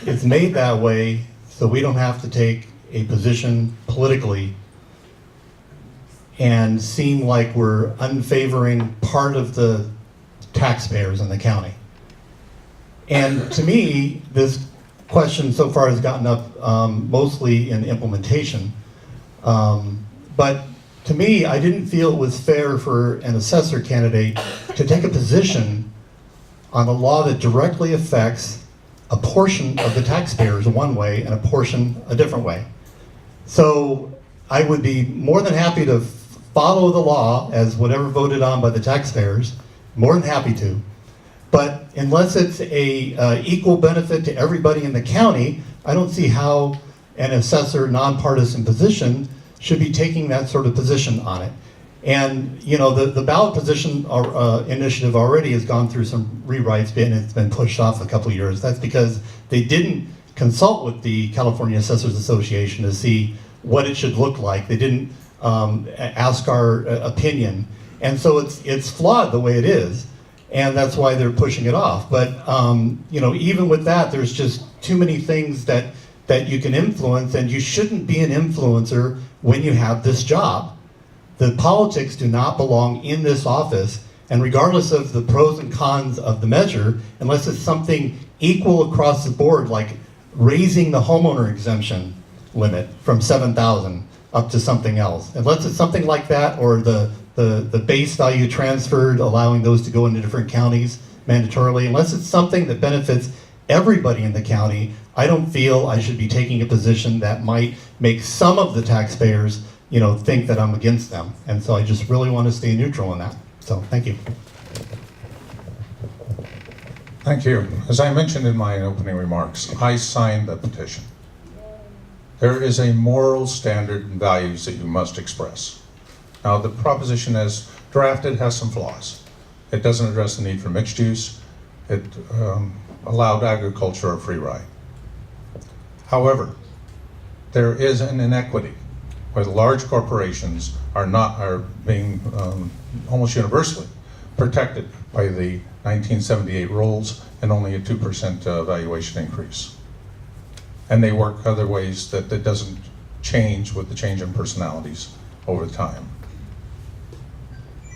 It's made that way so we don't have to take a position politically and seem like we're unfavoring part of the taxpayers in the county. And to me, this question so far has gotten up mostly in implementation. But to me, I didn't feel it was fair for an assessor candidate to take a position on a law that directly affects a portion of the taxpayers one way and a portion a different way. So I would be more than happy to follow the law as whatever voted on by the taxpayers, more than happy to. But unless it's a equal benefit to everybody in the county, I don't see how an assessor nonpartisan position should be taking that sort of position on it. And you know, the ballot position initiative already has gone through some rewrites, and it's been pushed off a couple of years. That's because they didn't consult with the California Assessors Association to see what it should look like. They didn't ask our opinion, and so it's flawed the way it is, and that's why they're pushing it off. But you know, even with that, there's just too many things that you can influence, and you shouldn't be an influencer when you have this job. The politics do not belong in this office, and regardless of the pros and cons of the measure, unless it's something equal across the board, like raising the homeowner exemption limit from 7,000 up to something else. Unless it's something like that, or the base value transferred, allowing those to go into different counties mandatorily, unless it's something that benefits everybody in the county, I don't feel I should be taking a position that might make some of the taxpayers, you know, think that I'm against them. And so I just really want to stay neutral on that. So, thank you. Thank you. As I mentioned in my opening remarks, I signed the petition. There is a moral standard and values that you must express. Now, the proposition as drafted has some flaws. It doesn't address the need for mixed use. It allowed agriculture a free ride. However, there is an inequity where the large corporations are being almost universally protected by the 1978 rules and only a 2% valuation increase. And they work other ways that doesn't change with the change in personalities over time.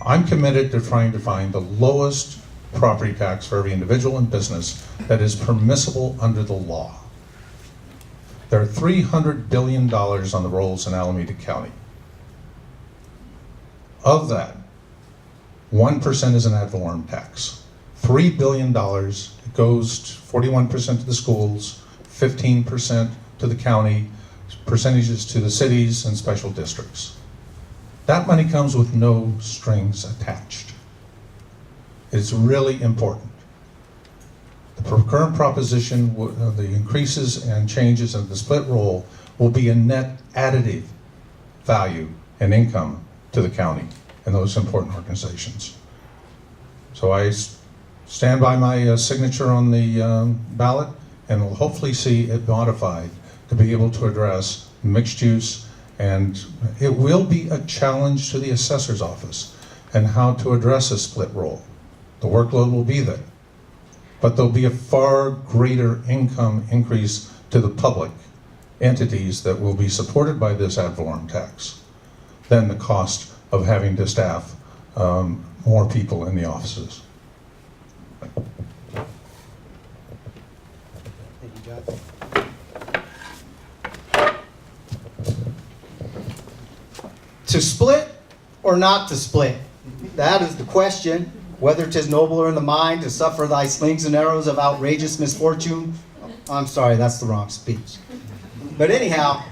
I'm committed to trying to find the lowest property tax for every individual and business that is permissible under the law. There are $300 billion on the rolls in Alameda County. Of that, 1% is an ad valorem tax. $3 billion goes 41% to the schools, 15% to the county, percentages to the cities and special districts. That money comes with no strings attached. It's really important. The current proposition, the increases and changes of the split roll will be a net additive value and income to the county and those important organizations. So I stand by my signature on the ballot, and will hopefully see it modified to be able to address mixed use, and it will be a challenge to the assessor's office and how to address a split roll. The workload will be there, but there'll be a far greater income increase to the public entities that will be supported by this ad valorem tax than the cost of having to staff more people in the offices. Thank you, John. To split or not to split? That is the question. Whether 'tis nobler in the mind to suffer thy slings and arrows of outrageous misfortune. I'm sorry, that's the wrong speech. But anyhow,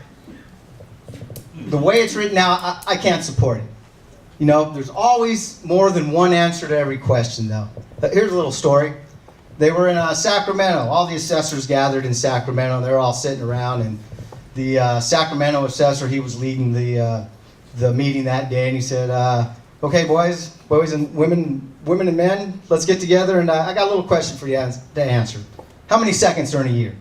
the way it's written now, I can't support it. You know, there's always more than one answer to every question, though. Here's a little story. They were in Sacramento. All the assessors gathered in Sacramento. They're all sitting around, and the Sacramento assessor, he was leading the meeting that day, and he said, "Okay, boys and women and men, let's get together, and I got a little question for you to answer. How many seconds are in a year?"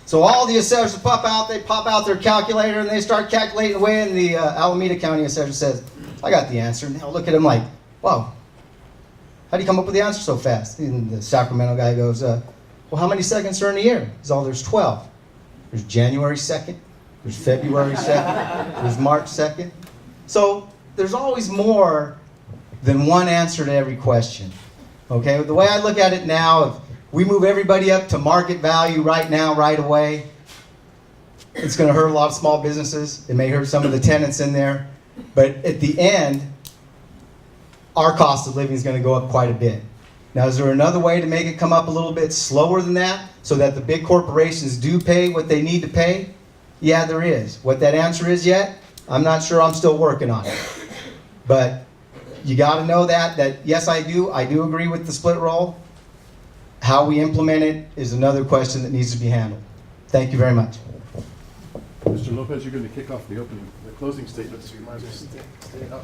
So all the assessors pop out their calculator, and they start calculating away, and the Alameda County assessor says, "I got the answer." And they'll look at him like, "Wow, how do you come up with the answer so fast?" And the Sacramento guy goes, "Well, how many seconds are in a year?" He's all, "There's 12. There's January 2nd, there's February 2nd, there's March 2nd. So there's always more than one answer to every question. Okay, the way I look at it now, if we move everybody up to market value right now, right away, it's going to hurt a lot of small businesses. It may hurt some of the tenants in there. But at the end, our cost of living is going to go up quite a bit. Now, is there another way to make it come up a little bit slower than that so that the big corporations do pay what they need to pay? Yeah, there is. What that answer is yet, I'm not sure. I'm still working on it. But you got to know that yes, I do agree with the split roll. How we implement it is another question that needs to be handled. Thank you very much. Mr. Lopez, you're going to kick off the closing statements, so you might as well stay up.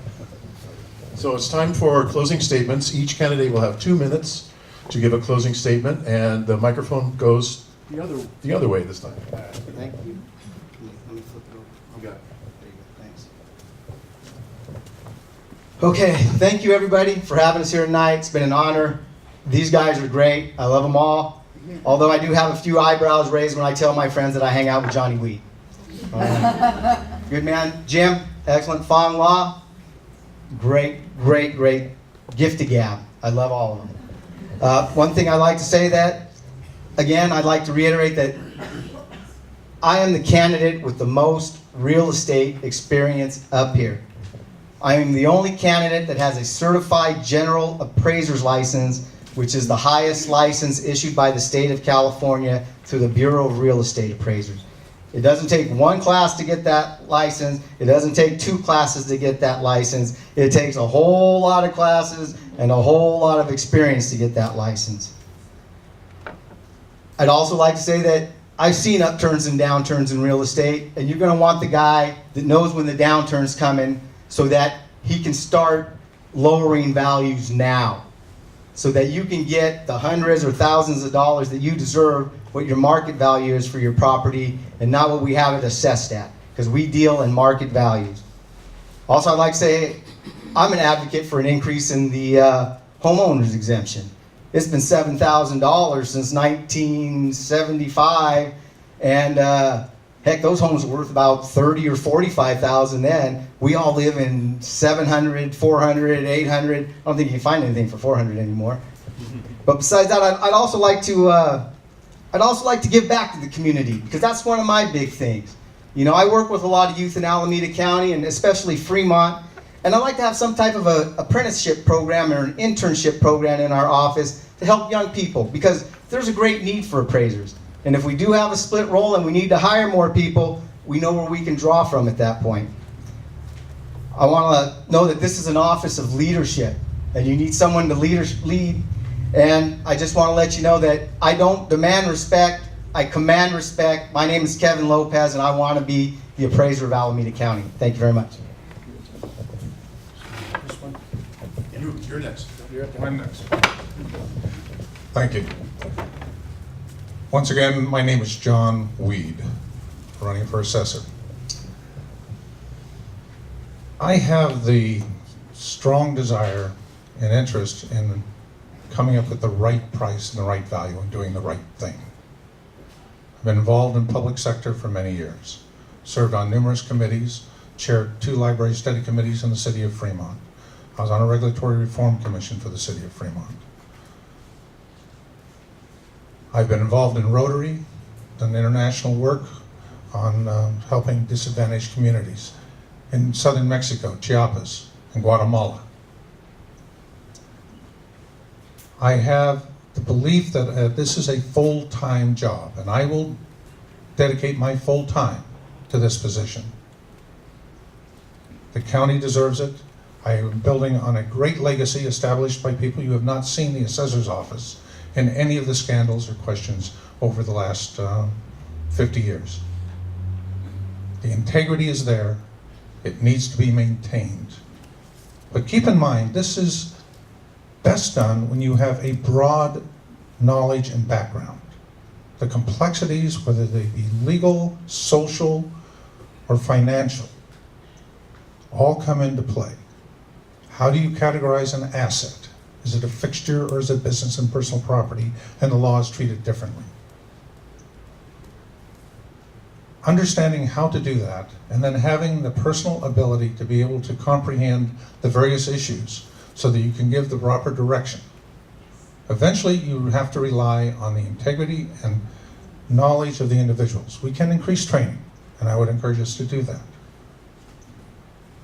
So it's time for closing statements. Each candidate will have 2 minutes to give a closing statement, and the microphone goes the other way this time. Thank you. Let me flip it over. You got it. There you go. Thanks. Okay, thank you everybody for having us here tonight. It's been an honor. These guys are great. I love them all. Although I do have a few eyebrows raised when I tell my friends that I hang out with Johnny Weed. Good man. Jim, excellent. Fong Law, great gift to gab. I love all of them. One thing I like to say that, again, I'd like to reiterate that I am the candidate with the most real estate experience up here. I am the only candidate that has a certified general appraiser's license, which is the highest license issued by the state of California through the Bureau of Real Estate Appraisers. It doesn't take one class to get that license. It doesn't take 2 classes to get that license. It takes a whole lot of classes and a whole lot of experience to get that license. I'd also like to say that I've seen upturns and downturns in real estate, and you're going to want the guy that knows when the downturn's coming so that he can start lowering values now, so that you can get the hundreds or thousands of dollars that you deserve, what your market value is for your property, and not what we have it assessed at, because we deal in market values. Also, I'd like to say I'm an advocate for an increase in the homeowner's exemption. It's been $7,000 since 1975, and heck, those homes were worth about $30,000 or $45,000 then. We all live in $700, $400, $800. I don't think you can find anything for $400 anymore. But besides that, I'd also like to give back to the community, because that's one of my big things. You know, I work with a lot of youth in Alameda County, and especially Fremont, and I'd like to have some type of an apprenticeship program or an internship program in our office to help young people, because there's a great need for appraisers. And if we do have a split role and we need to hire more people, we know where we can draw from at that point. I want to know that this is an office of leadership, and you need someone to lead. And I just want to let you know that I don't demand respect, I command respect. My name is Kevin Lopez, and I want to be the appraiser of Alameda County. Thank you very much. You're next. I'm next. Thank you. Once again, my name is John Weed, running for Assessor. I have the strong desire and interest in coming up with the right price and the right value and doing the right thing. I've been involved in public sector for many years, served on numerous committees, chaired 2 library study committees in the city of Fremont. I was on a regulatory reform commission for the city of Fremont. I've been involved in Rotary, done international work on helping disadvantaged communities in southern Mexico, Chiapas, and Guatemala. I have the belief that this is a full-time job, and I will dedicate my full time to this position. The county deserves it. I am building on a great legacy established by people. You have not seen the assessor's office in any of the scandals or questions over the last 50 years. The integrity is there. It needs to be maintained. But keep in mind, this is best done when you have a broad knowledge and background. The complexities, whether they be legal, social, or financial, all come into play. How do you categorize an asset? Is it a fixture or is it business and personal property, and the law is treated differently? Understanding how to do that, and then having the personal ability to be able to comprehend the various issues so that you can give the proper direction. Eventually, you have to rely on the integrity and knowledge of the individuals. We can increase training, and I would encourage us to do that.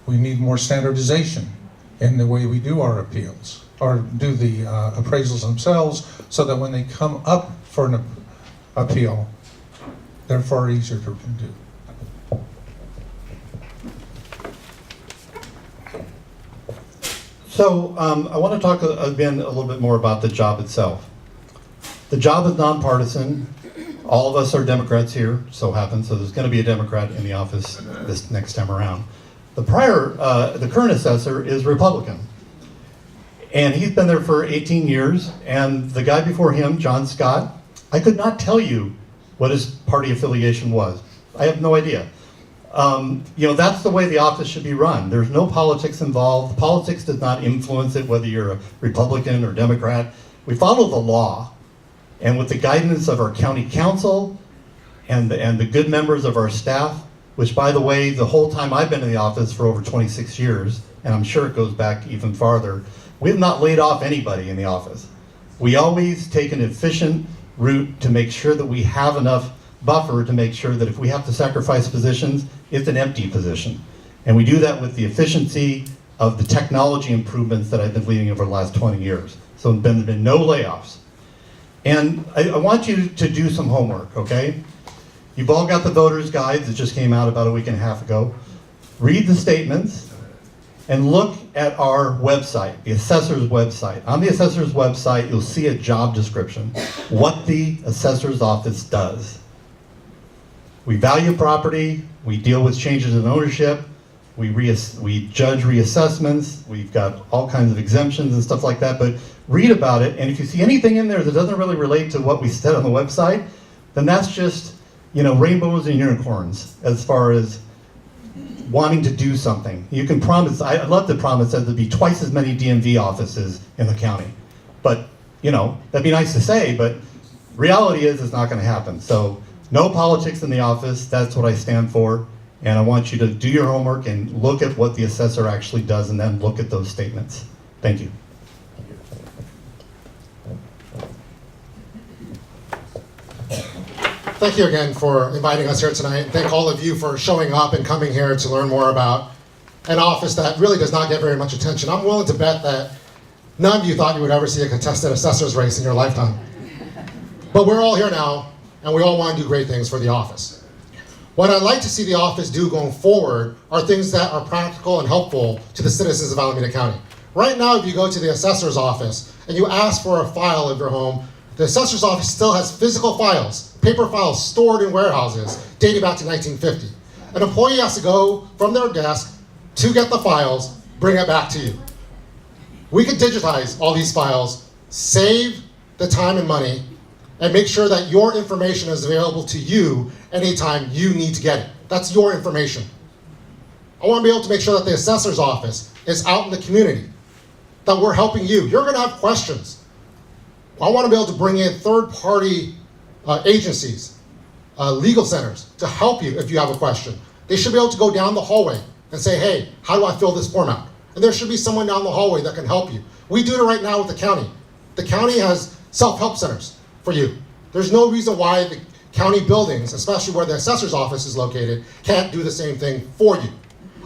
We need more standardization in the way we do our appeals, or do the appraisals themselves, so that when they come up for an appeal, they're far easier to do. So I want to talk again a little bit more about the job itself. The job is nonpartisan. All of us are Democrats here, so happens, so there's going to be a Democrat in the office this next time around. The current assessor is Republican. And he's been there for 18 years, and the guy before him, John Scott, I could not tell you what his party affiliation was. I have no idea. That's the way the office should be run. There's no politics involved. Politics does not influence it, whether you're a Republican or Democrat. We follow the law, and with the guidance of our county council and the good members of our staff, which, by the way, the whole time I've been in the office for over 26 years, and I'm sure it goes back even farther, we have not laid off anybody in the office. We always take an efficient route to make sure that we have enough buffer to make sure that if we have to sacrifice positions, it's an empty position. And we do that with the efficiency of the technology improvements that I've been leading over the last 20 years. So there's been no layoffs. And I want you to do some homework, okay? You've all got the voters' guides that just came out about a week and a half ago. Read the statements and look at our website, the assessor's website. On the assessor's website, you'll see a job description, what the assessor's office does. We value property, we deal with changes in ownership, we judge reassessments, we've got all kinds of exemptions and stuff like that, but read about it, and if you see anything in there that doesn't really relate to what we said on the website, then that's just, rainbows and unicorns as far as wanting to do something. You can promise, I'd love to promise that there'd be twice as many DMV offices in the county. But, that'd be nice to say, but reality is it's not gonna happen. So, no politics in the office, that's what I stand for. And I want you to do your homework and look at what the assessor actually does and then look at those statements. Thank you. Thank you again for inviting us here tonight. Thank all of you for showing up and coming here to learn more about an office that really does not get very much attention. I'm willing to bet that none of you thought you would ever see a contested assessor's race in your lifetime. But we're all here now, and we all want to do great things for the office. What I'd like to see the office do going forward are things that are practical and helpful to the citizens of Alameda County. Right now, if you go to the assessor's office and you ask for a file of your home, the assessor's office still has physical files, paper files stored in warehouses dating back to 1950. An employee has to go from their desk to get the files, bring it back to you. We could digitize all these files, save the time and money, and make sure that your information is available to you anytime you need to get it. That's your information. I want to be able to make sure that the assessor's office is out in the community, that we're helping you. You're going to have questions. I want to be able to bring in third-party agencies, legal centers, to help you if you have a question. They should be able to go down the hallway and say, hey, how do I fill this form out? And there should be someone down the hallway that can help you. We do it right now with the county. The county has self-help centers for you. There's no reason why the county buildings, especially where the assessor's office is located, can't do the same thing for you.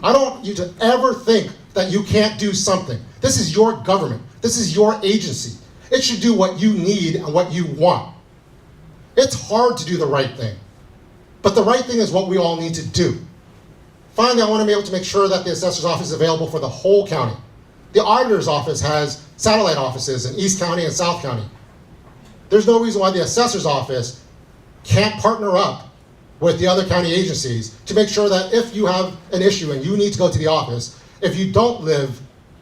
I don't want you to ever think that you can't do something. This is your government. This is your agency. It should do what you need and what you want. It's hard to do the right thing, but the right thing is what we all need to do. Finally, I want to be able to make sure that the assessor's office is available for the whole county. The auditor's office has satellite offices in East County and South County. There's no reason why the assessor's office can't partner up with the other county agencies to make sure that if you have an issue and you need to go to the office, if you don't live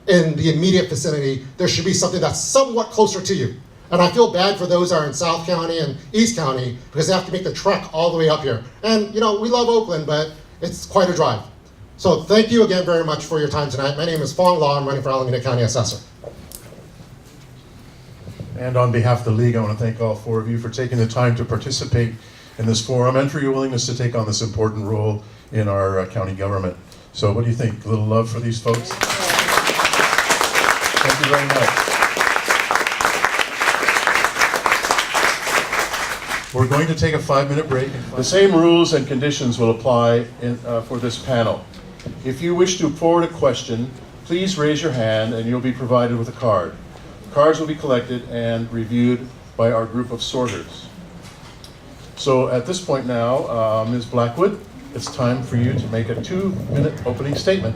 in the immediate vicinity, there should be something that's somewhat closer to you. And I feel bad for those that are in South County and East County because they have to make the trek all the way up here. And we love Oakland, but it's quite a drive. So thank you again very much for your time tonight. My name is Fong Law. I'm running for Alameda County Assessor. And on behalf of the league, I want to thank all four of you for taking the time to participate in this forum and for your willingness to take on this Important role in our county government. So what do you think? A little love for these folks? Thank you very much. We're going to take a 5-minute break. The same rules and conditions will apply for this panel. If you wish to forward a question, please raise your hand and you'll be provided with a card. Cards will be collected and reviewed by our group of sorters. So at this point now, Ms. Blackwood, it's time for you to make a 2-minute opening statement.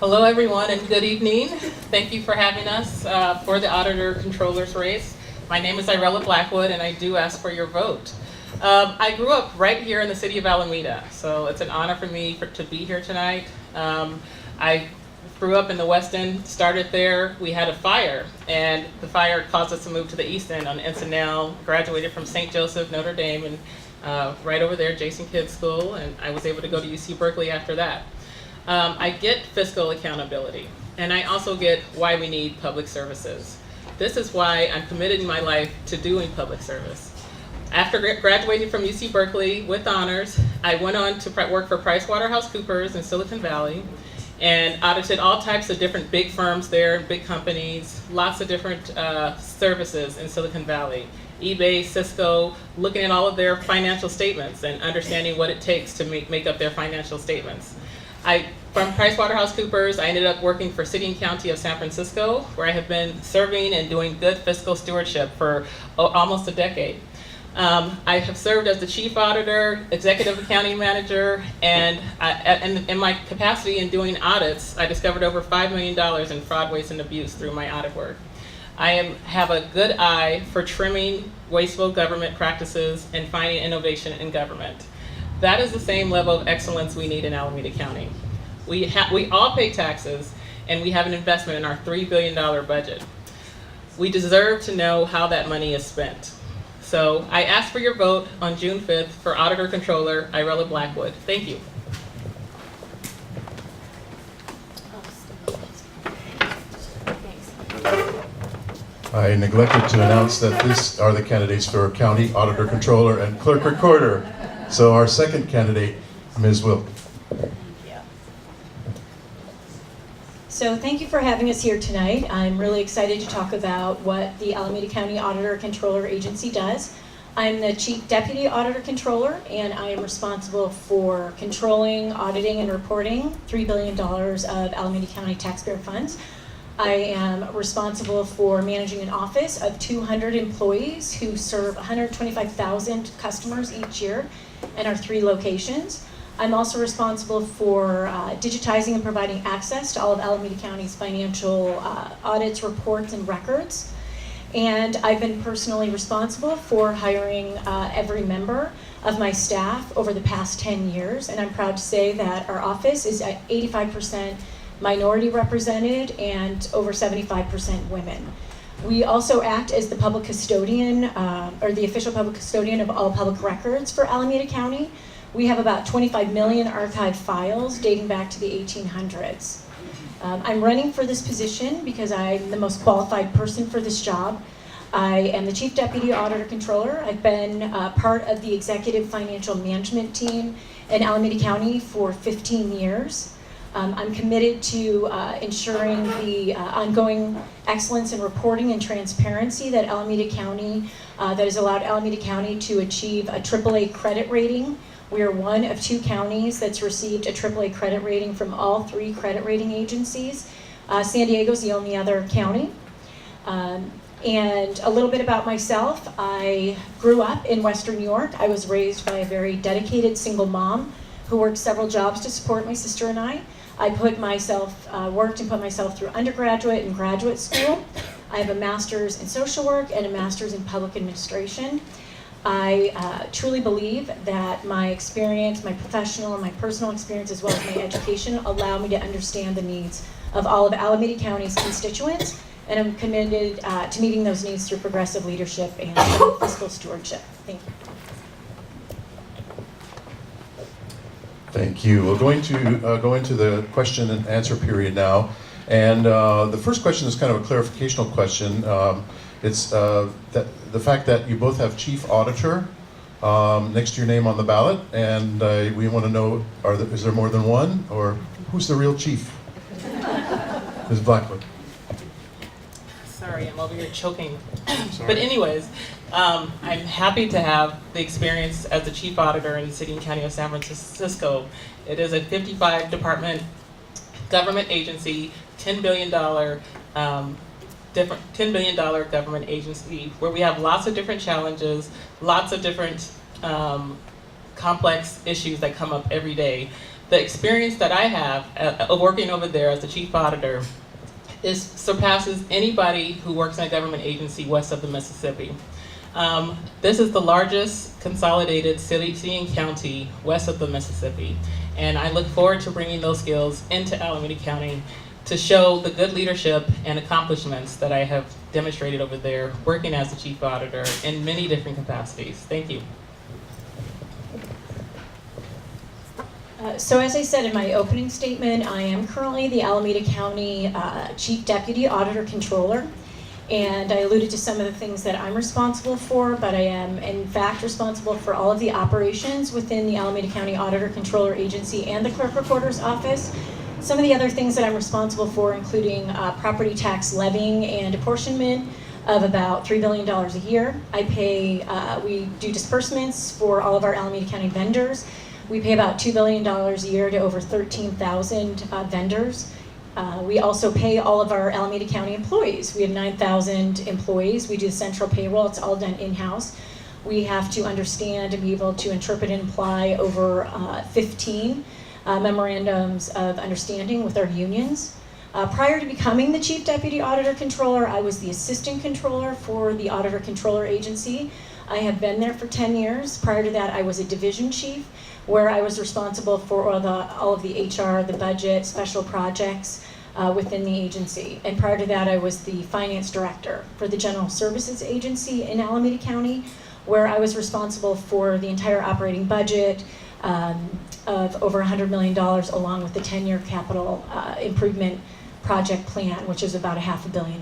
Hello, everyone, and good evening. Thank you for having us for the Auditor-Controller's race. My name is Irella Blackwood, and I do ask for your vote. I grew up right here in the city of Alameda, so it's an honor for me to be here tonight. I grew up in the West End, started there. We had a fire, and the fire caused us to move to the East End on Encinal. Graduated from St. Joseph, Notre Dame, and right over there, Jason Kidd School, and I was able to go to UC Berkeley after that. I get fiscal accountability, and I also get why we need public services. This is why I'm committed in my life to doing public service. After graduating from UC Berkeley with honors, I went on to work for PricewaterhouseCoopers in Silicon Valley and audited all types of different big firms there, big companies, lots of different services in Silicon Valley. eBay, Cisco, looking at all of their financial statements and understanding what it takes to make up their financial statements. From PricewaterhouseCoopers, I ended up working for City and County of San Francisco, where I have been serving and doing good fiscal stewardship for almost a decade. I have served as the chief auditor, executive accounting manager, and in my capacity in doing audits, I discovered over $5 million in fraud, waste, and abuse through my audit work. I have a good eye for trimming wasteful government practices and finding innovation in government. That is the same level of excellence we need in Alameda County. We all pay taxes, and we have an investment in our $3 billion budget. We deserve to know how that money is spent. So I ask for your vote on June 5th for Auditor-Controller Irella Blackwood. Thank you. I neglected to announce that these are the candidates for County Auditor-Controller and Clerk-Recorder. So our second candidate, Ms. Wilk. So thank you for having us here tonight. I'm really excited to talk about what the Alameda County Auditor-Controller Agency does. I'm the Chief Deputy Auditor-Controller, and I am responsible for controlling, auditing, and reporting $3 billion of Alameda County taxpayer funds. I am responsible for managing an office of 200 employees who serve 125,000 customers each year in our 3 locations. I'm also responsible for digitizing and providing access to all of Alameda County's financial audits, reports, and records. And I've been personally responsible for hiring every member of my staff over the past 10 years. And I'm proud to say that our office is at 85% minority represented and over 75% women. We also act as the public custodian, or the official public custodian of all public records for Alameda County. We have about 25 million archived files dating back to the 1800s. I'm running for this position because I'm the most qualified person for this job. I am the Chief Deputy Auditor-Controller. I've been part of the Executive Financial Management team in Alameda County for 15 years. I'm committed to ensuring the ongoing excellence in reporting and transparency that that has allowed Alameda County to achieve a AAA credit rating. We are one of 2 counties that's received a AAA credit rating from all 3 credit rating agencies. San Diego's the only other county. And a little bit about myself. I grew up in Western New York. I was raised by a very dedicated single mom who worked several jobs to support my sister and I. I worked and put myself through undergraduate and graduate school. I have a master's in social work and a master's in public administration. I truly believe that my experience, my professional and my personal experience, as well as my education, allow me to understand the needs of all of Alameda County's constituents, and I'm committed to meeting those needs through progressive leadership and fiscal stewardship. Thank you. Thank you. We're going to go into the question and answer period now. And the first question is kind of a clarificational question. It's the fact that you both have chief auditor next to your name on the ballot, and we want to know, is there more than one, or who's the real chief? Ms. Blackwood. Sorry, I'm over here choking. But anyways, I'm happy to have the experience as the chief auditor in the City and County of San Francisco. It is a 55-department government agency, $10 billion government agency where we have lots of different challenges, lots of different complex issues that come up every day. the experience that I have of working over there as the chief auditor surpasses anybody who works in a government agency west of the Mississippi. This is the largest consolidated city and county west of the Mississippi, and I look forward to bringing those skills into Alameda County to show the good leadership and accomplishments that I have demonstrated over there working as the chief auditor in many different capacities. Thank you. So as I said in my opening statement, I am currently the Alameda County Chief Deputy Auditor Controller. And I alluded to some of the things that I'm responsible for, but I am in fact responsible for all of the operations within the Alameda County Auditor-Controller Agency and the Clerk-Recorder's office. Some of the other things that I'm responsible for, including property tax levying and apportionment of about $3 billion a year. We do disbursements for all of our Alameda County vendors. We pay about $2 billion a year to over 13,000 vendors. We also pay all of our Alameda County employees. We have 9,000 employees. We do the central payroll. It's all done in-house. We have to understand and be able to interpret and apply over 15 memorandums of understanding with our unions. Prior to becoming the Chief Deputy Auditor Controller, I was the Assistant Controller for the Auditor-Controller Agency. I have been there for 10 years. Prior to that, I was a Division Chief, where I was responsible for all of the HR, the budget, special projects within the agency. And prior to that, I was the Finance Director for the General Services Agency in Alameda County, where I was responsible for the entire operating budget of over $100 million, along with the 10-year capital improvement project plan, which is about $500 million.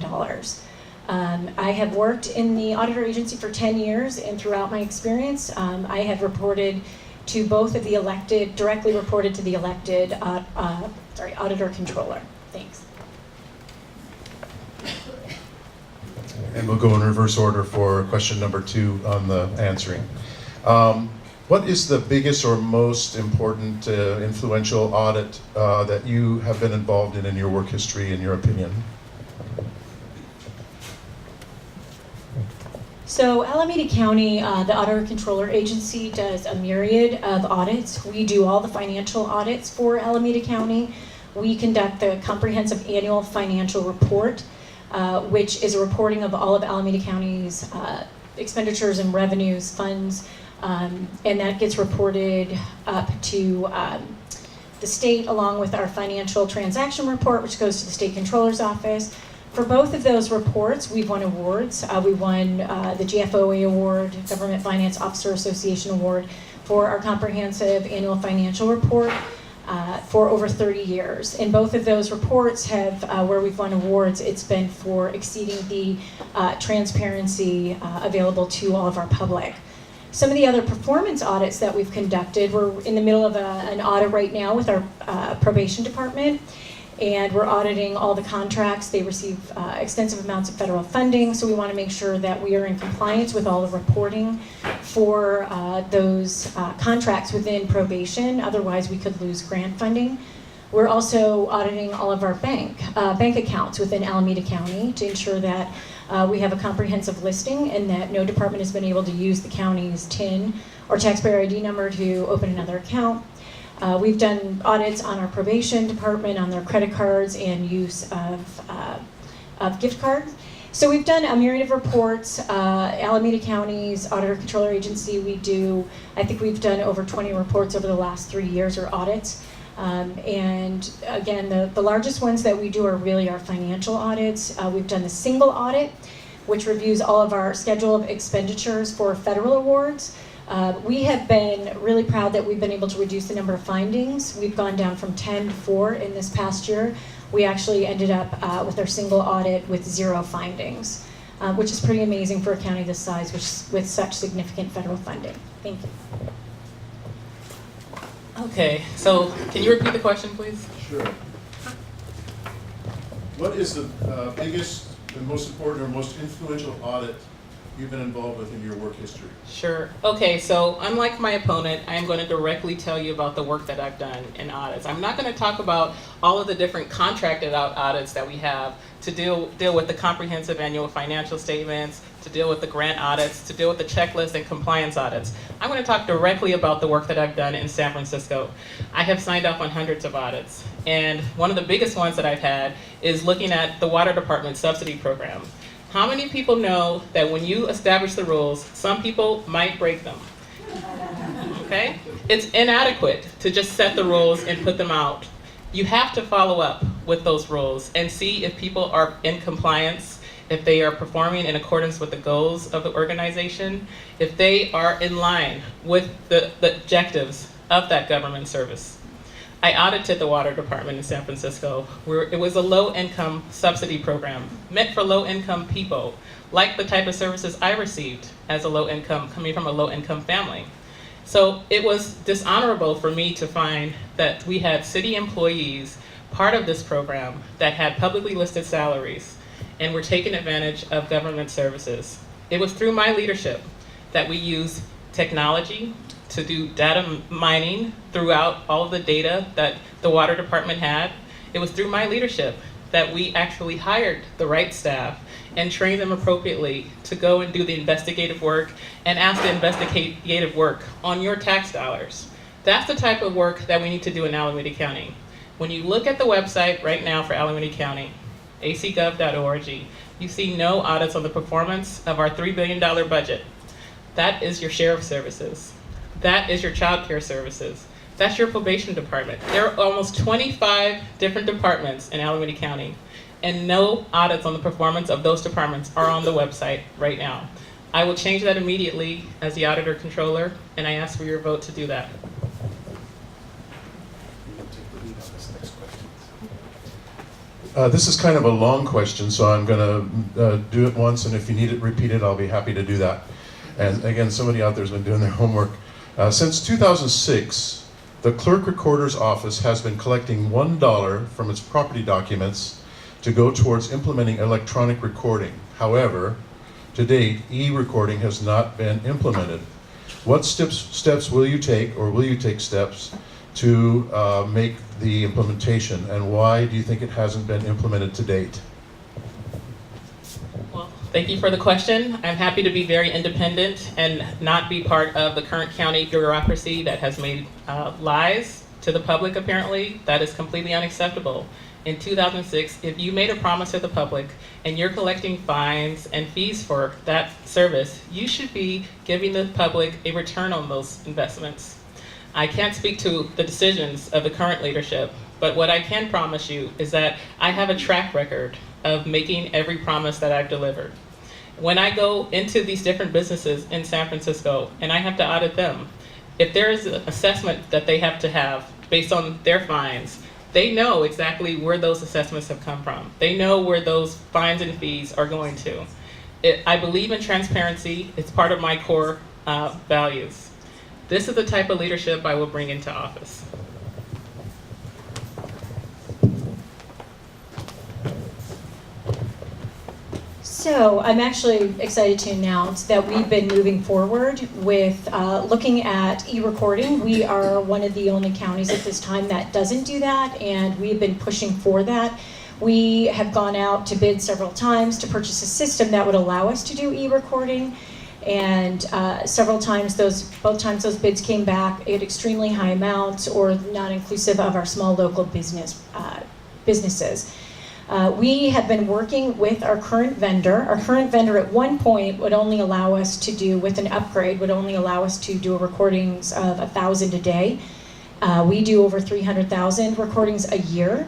I have worked in the auditor agency for 10 years, and throughout my experience, I have reported to both of the elected, directly reported to the elected auditor controller. Thanks. And we'll go in reverse order for question number 2 on the answering. What is the biggest or most important influential audit that you have been involved in your work history, in your opinion? So Alameda County, the Auditor-Controller Agency, does a myriad of audits. We do all the financial audits for Alameda County. We conduct the comprehensive annual financial report, which is a reporting of all of Alameda County's expenditures and revenues, funds, and that gets reported up to the state, along with our financial transaction report, which goes to the State Controller's Office. For both of those reports, we've won awards. We won the GFOA Award, Government Finance Officer Association Award, for our comprehensive annual financial report for over 30 years. And both of those reports have, where we've won awards, it's been for exceeding the transparency available to all of our public. Some of the other performance audits that we've conducted, we're in the middle of an audit right now with our probation department. And we're auditing all the contracts. They receive extensive amounts of federal funding, so we want to make sure that we are in compliance with all the reporting for those contracts within probation. Otherwise, we could lose grant funding. We're also auditing all of our bank accounts within Alameda County to ensure that we have a comprehensive listing and that no department has been able to use the county's TIN or taxpayer ID number to open another account. We've done audits on our probation department, on their credit cards and use of gift cards. So we've done a myriad of reports. Alameda County's Auditor-Controller Agency, I think we've done over 20 reports over the last 3 years, or audits. And again, the largest ones that we do are really our financial audits. We've done the single audit, which reviews all of our schedule of expenditures for federal awards. We have been really proud that we've been able to reduce the number of findings. We've gone down from 10 to 4 in this past year. We actually ended up with our single audit with 0 findings, which is pretty amazing for a county this size with such significant federal funding. Thank you. Okay, so can you repeat the question, please? Sure. What is the biggest and most important or most influential audit you've been involved with in your work history? Sure. Okay, so unlike my opponent, I am going to directly tell you about the work that I've done in audits. I'm not going to talk about all of the different contracted out audits that we have to deal with the comprehensive annual financial statements, to deal with the grant audits, to deal with the checklist and compliance audits. I'm going to talk directly about the work that I've done in San Francisco. I have signed off on hundreds of audits, and one of the biggest ones that I've had is looking at the water department subsidy program. How many people know that when you establish the rules, some people might break them? Okay? It's inadequate to just set the rules and put them out. You have to follow up with those rules and see if people are in compliance, if they are performing in accordance with the goals of the organization, if they are in line with the objectives of that government service. I audited the water department in San Francisco, where it was a low-income subsidy program meant for low-income people, like the type of services I received as a low-income, coming from a low-income family. So it was dishonorable for me to find that we had city employees, part of this program, that had publicly listed salaries and were taking advantage of government services. It was through my leadership that we used technology to do data mining throughout all of the data that the water department had. It was through my leadership that we actually hired the right staff and trained them appropriately to go and do the investigative work and ask the investigative work on your tax dollars. That's the type of work that we need to do in Alameda County. When you look at the website right now for Alameda County, acgov.org, you see no audits on the performance of our $3 billion budget. That is your sheriff services. That is your child care services. That's your probation department. There are almost 25 different departments in Alameda County, and no audits on the performance of those departments are on the website right now. I will change that immediately as the Auditor-Controller, and I ask for your vote to do that. This is kind of a long question, so I'm going to do it once, and if you need it repeated, I'll be happy to do that. And again, somebody out there has been doing their homework. Since 2006, the Clerk-Recorder's office has been collecting $1 from its property documents to go towards implementing electronic recording. However, to date, e-recording has not been implemented. What steps will you take, or will you take steps to make the implementation, and why do you think it hasn't been implemented to date? Well, thank you for the question. I'm happy to be very independent and not be part of the current county bureaucracy that has made lies to the public, apparently. That is completely unacceptable. In 2006, if you made a promise to the public and you're collecting fines and fees for that service, you should be giving the public a return on those investments. I can't speak to the decisions of the current leadership, but what I can promise you is that I have a track record of making every promise that I've delivered. When I go into these different businesses in San Francisco and I have to audit them, if there is an assessment that they have to have based on their fines, they know exactly where those assessments have come from. They know where those fines and fees are going to. I believe in transparency. It's part of my core values. This is the type of leadership I will bring into office. So I'm actually excited to announce that we've been moving forward with looking at e-recording. We are one of the only counties at this time that doesn't do that, and we've been pushing for that. We have gone out to bid several times to purchase a system that would allow us to do e-recording, and several times both times those bids came back at extremely high amounts or not inclusive of our small local businesses. We have been working with our current vendor. Our current vendor at one point would only allow us to do, with an upgrade, would only allow us to do recordings of 1,000 a day. We do over 300,000 recordings a year.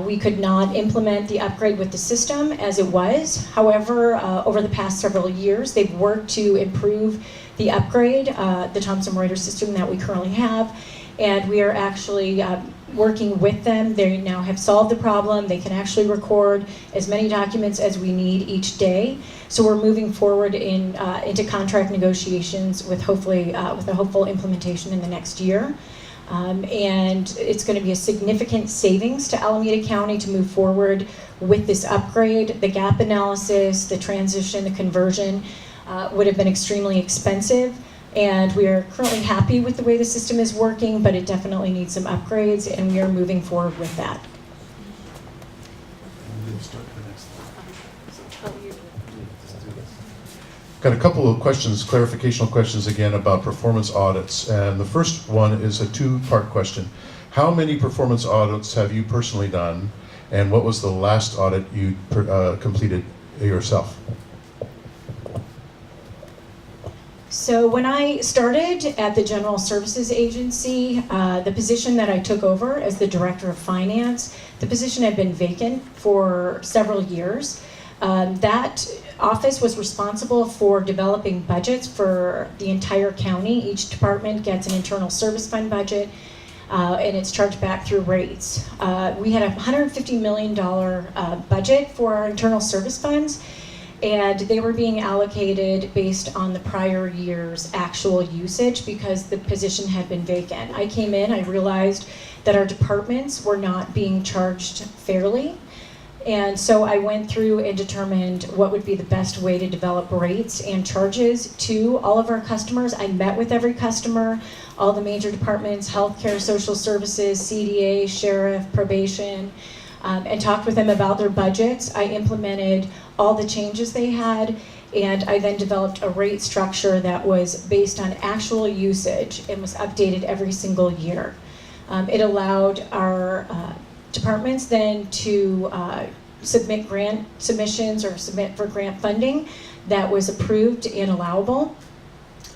We could not implement the upgrade with the system as it was. However, over the past several years, they've worked to improve the upgrade, the Thomson Reuters system that we currently have, and we are actually working with them. They now have solved the problem. They can actually record as many documents as we need each day. So we're moving forward into contract negotiations with hopefully with a hopeful implementation in the next year. And it's going to be a significant savings to Alameda County to move forward with this upgrade. The gap analysis, the transition, the conversion would have been extremely expensive. And we are currently happy with the way the system is working, but it definitely needs some upgrades, and we are moving forward with that. Got a couple of questions, clarificational questions again about performance audits. And the first one is a two-part question. How many performance audits have you personally done? And what was the last audit you completed yourself? So when I started at the General Services Agency, the position that I took over as the Director of Finance, the position had been vacant for several years. That office was responsible for developing budgets for the entire county. Each department gets an internal service fund budget, and it's charged back through rates. We had a $150 million budget for our internal service funds, and they were being allocated based on the prior year's actual usage because the position had been vacant. I came in, I realized that our departments were not being charged fairly. And so I went through and determined what would be the best way to develop rates and charges to all of our customers. I met with every customer, all the major departments, healthcare, social services, CDA, sheriff, probation, and talked with them about their budgets. I implemented all the changes they had, and I then developed a rate structure that was based on actual usage and was updated every single year. It allowed our departments then to submit grant submissions or submit for grant funding that was approved and allowable.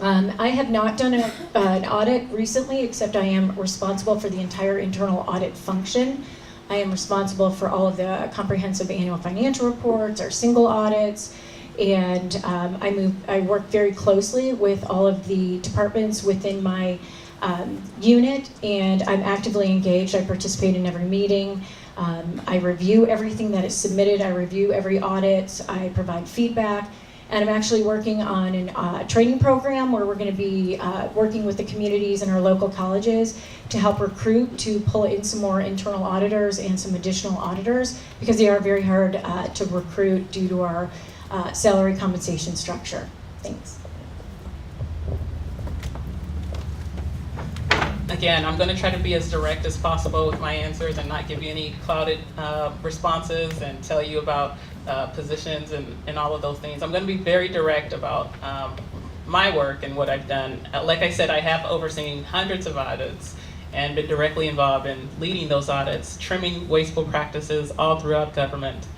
I have not done an audit recently, except I am responsible for the entire internal audit function. I am responsible for all of the comprehensive annual financial reports, our single audits, and I work very closely with all of the departments within my unit, and I'm actively engaged. I participate in every meeting. I review everything that is submitted. I review every audit. I provide feedback. And I'm actually working on a training program where we're going to be working with the communities and our local colleges to help recruit, to pull in some more internal auditors and some additional auditors, because they are very hard to recruit due to our salary compensation structure. Thanks. Again, I'm going to try to be as direct as possible with my answers and not give you any clouded responses and tell you about positions and all of those things. I'm going to be very direct about my work and what I've done. Like I said, I have overseen hundreds of audits and been directly involved in leading those audits, trimming wasteful practices all throughout government.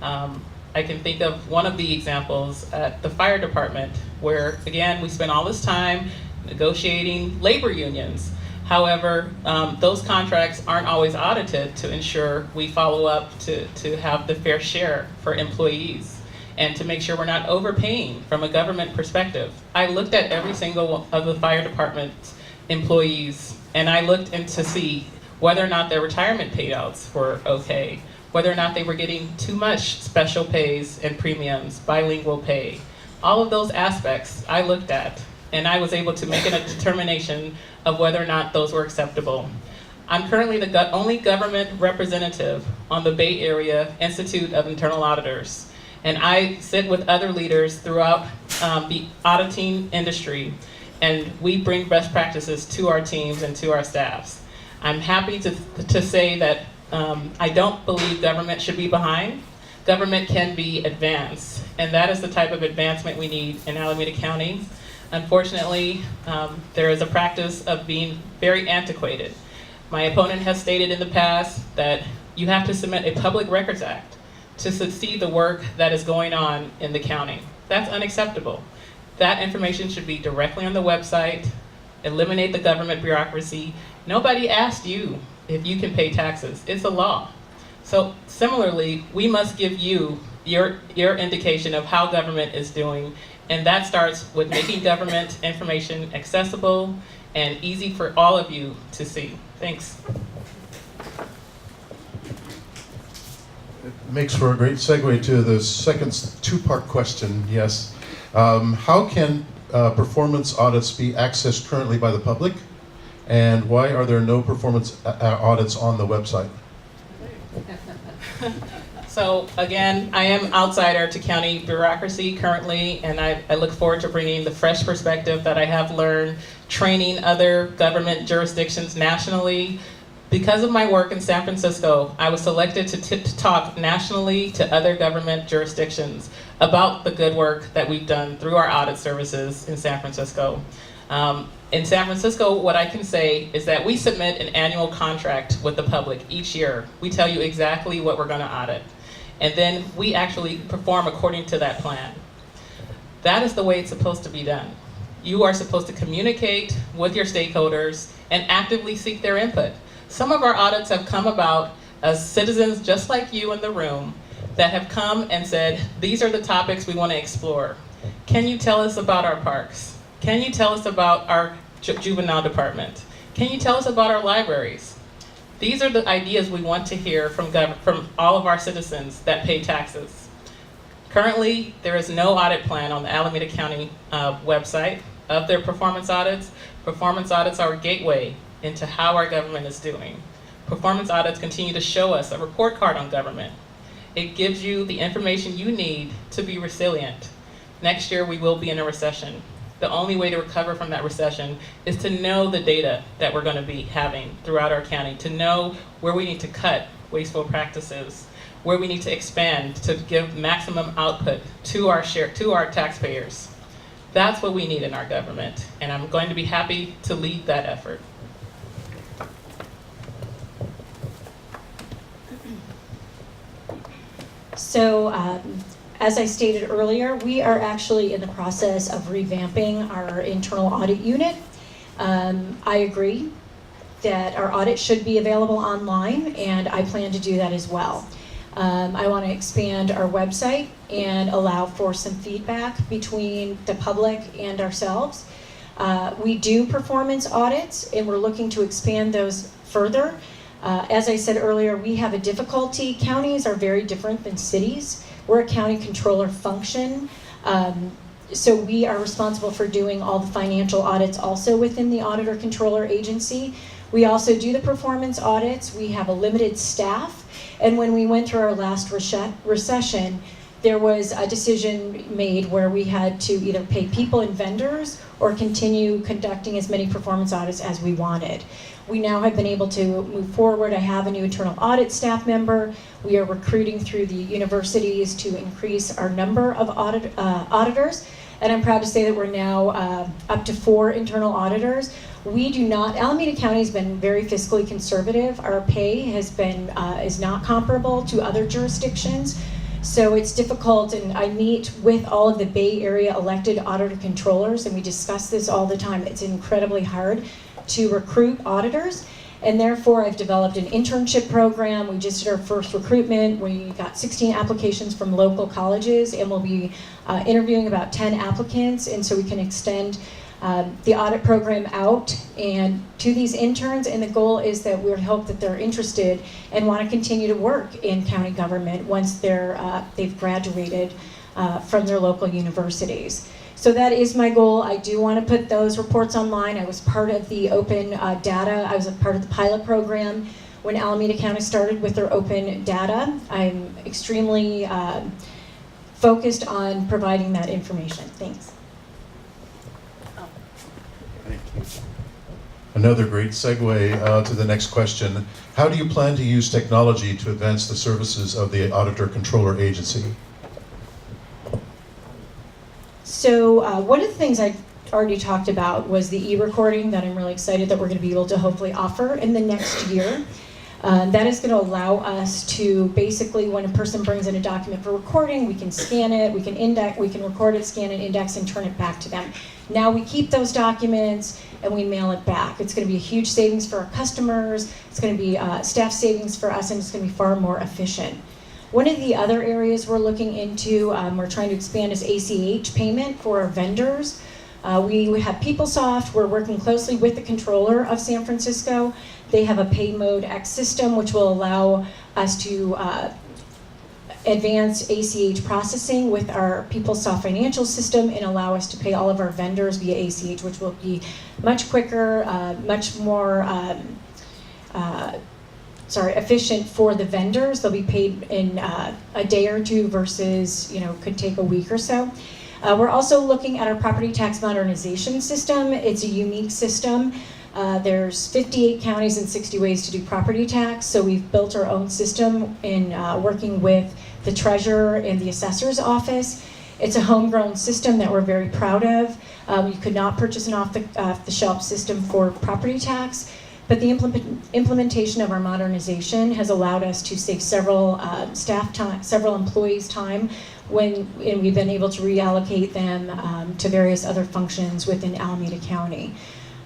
I can think of one of the examples at the fire department where, again, we spent all this time negotiating labor unions. However, those contracts aren't always audited to ensure we follow up to have the fair share for employees and to make sure we're not overpaying from a government perspective. I looked at every single of the fire department's employees, and I looked in to see whether or not their retirement payouts were okay, whether or not they were getting too much special pays and premiums, bilingual pay. All of those aspects I looked at, and I was able to make a determination of whether or not those were acceptable. I'm currently the only government representative on the Bay Area Institute of Internal Auditors, and I sit with other leaders throughout the auditing industry, and we bring best practices to our teams and to our staffs. I'm happy to say that I don't believe government should be behind. Government can be advanced, and that is the type of advancement we need in Alameda County. Unfortunately, there is a practice of being very antiquated. My opponent has stated in the past that you have to submit a Public Records Act to see the work that is going on in the county. That's unacceptable. That information should be directly on the website, eliminate the government bureaucracy. Nobody asked you if you can pay taxes. It's a law. So similarly, we must give you your indication of how government is doing, and that starts with making government information accessible and easy for all of you to see. Thanks. It makes for a great segue to the second two-part question, yes. How can performance audits be accessed currently by the public? And why are there no performance audits on the website? So again, I am outsider to county bureaucracy currently, and I look forward to bringing the fresh perspective that I have learned training other government jurisdictions nationally, Because of my work in San Francisco, I was selected to talk nationally to other government jurisdictions about the good work that we've done through our audit services in San Francisco. In San Francisco, what I can say is that we submit an annual contract with the public each year. We tell you exactly what we're going to audit, and then we actually perform according to that plan. That is the way it's supposed to be done. You are supposed to communicate with your stakeholders and actively seek their input. Some of our audits have come about as citizens just like you in the room that have come and said, these are the topics we want to explore. Can you tell us about our parks? Can you tell us about our juvenile department? Can you tell us about our libraries? These are the ideas we want to hear from all of our citizens that pay taxes. Currently, there is no audit plan on the Alameda County website of their performance audits. Performance audits are a gateway into how our government is doing. Performance audits continue to show us a report card on government. It gives you the information you need to be resilient. Next year, we will be in a recession. The only way to recover from that recession is to know the data that we're going to be having throughout our county, to know where we need to cut wasteful practices, where we need to expand to give maximum output to our taxpayers. That's what we need in our government, and I'm going to be happy to lead that effort. So, as I stated earlier, we are actually in the process of revamping our internal audit unit. I agree that our audit should be available online, and I plan to do that as well. I want to expand our website and allow for some feedback between the public and ourselves. We do performance audits, and we're looking to expand those further. As I said earlier, we have a difficulty. Counties are very different than cities. We're a county controller function, so we are responsible for doing all the financial audits also within the Auditor-Controller agency. We also do the performance audits. We have a limited staff, and when we went through our last recession, there was a decision made where we had to either pay people and vendors or continue conducting as many performance audits as we wanted. We now have been able to move forward. I have a new internal audit staff member. We are recruiting through the universities to increase our number of auditors. And I'm proud to say that we're now up to 4 internal auditors. We do not, Alameda County has been very fiscally conservative. Our pay has been, is not comparable to other jurisdictions. So it's difficult, and I meet with all of the Bay Area elected auditor controllers, and we discuss this all the time. It's incredibly hard to recruit auditors, and therefore I've developed an internship program. We just did our first recruitment. We got 16 applications from local colleges, and we'll be interviewing about 10 applicants, and so we can extend the audit program out and to these interns, and the goal is that we hope that they're interested and want to continue to work in county government once they've graduated from their local universities. So that is my goal. I do want to put those reports online. I was part of the open data. I was a part of the pilot program when Alameda County started with their open data. I'm extremely focused on providing that information. Thanks. Thank you. Another great segue to the next question. How do you plan to use technology to advance the services of the Auditor-Controller agency? So one of the things I already talked about was the e-recording that I'm really excited that we're going to be able to hopefully offer in the next year. That is going to allow us to basically, when a person brings in a document for recording, we can scan it, we can index, we can record it, scan it, index, and turn it back to them. Now we keep those documents and we mail it back. It's going to be a huge savings for our customers. It's going to be staff savings for us, and it's going to be far more efficient. One of the other areas we're looking into, we're trying to expand, is ACH payment for our vendors. We have PeopleSoft. We're working closely with the controller of San Francisco. They have a Pay Mode X system, which will allow us to advance ACH processing with our PeopleSoft financial system and allow us to pay all of our vendors via ACH, which will be much quicker, much more efficient for the vendors. They'll be paid in a day or two versus, could take a week or so. We're also looking at our property tax modernization system. It's a unique system. There's 58 counties and 60 ways to do property tax, so we've built our own system in working with the treasurer and the assessor's office. It's a homegrown system that we're very proud of. You could not purchase an off-the-shelf system for property tax, but the implementation of our modernization has allowed us to save several staff time, several employees' time, and we've been able to reallocate them to various other functions within Alameda County.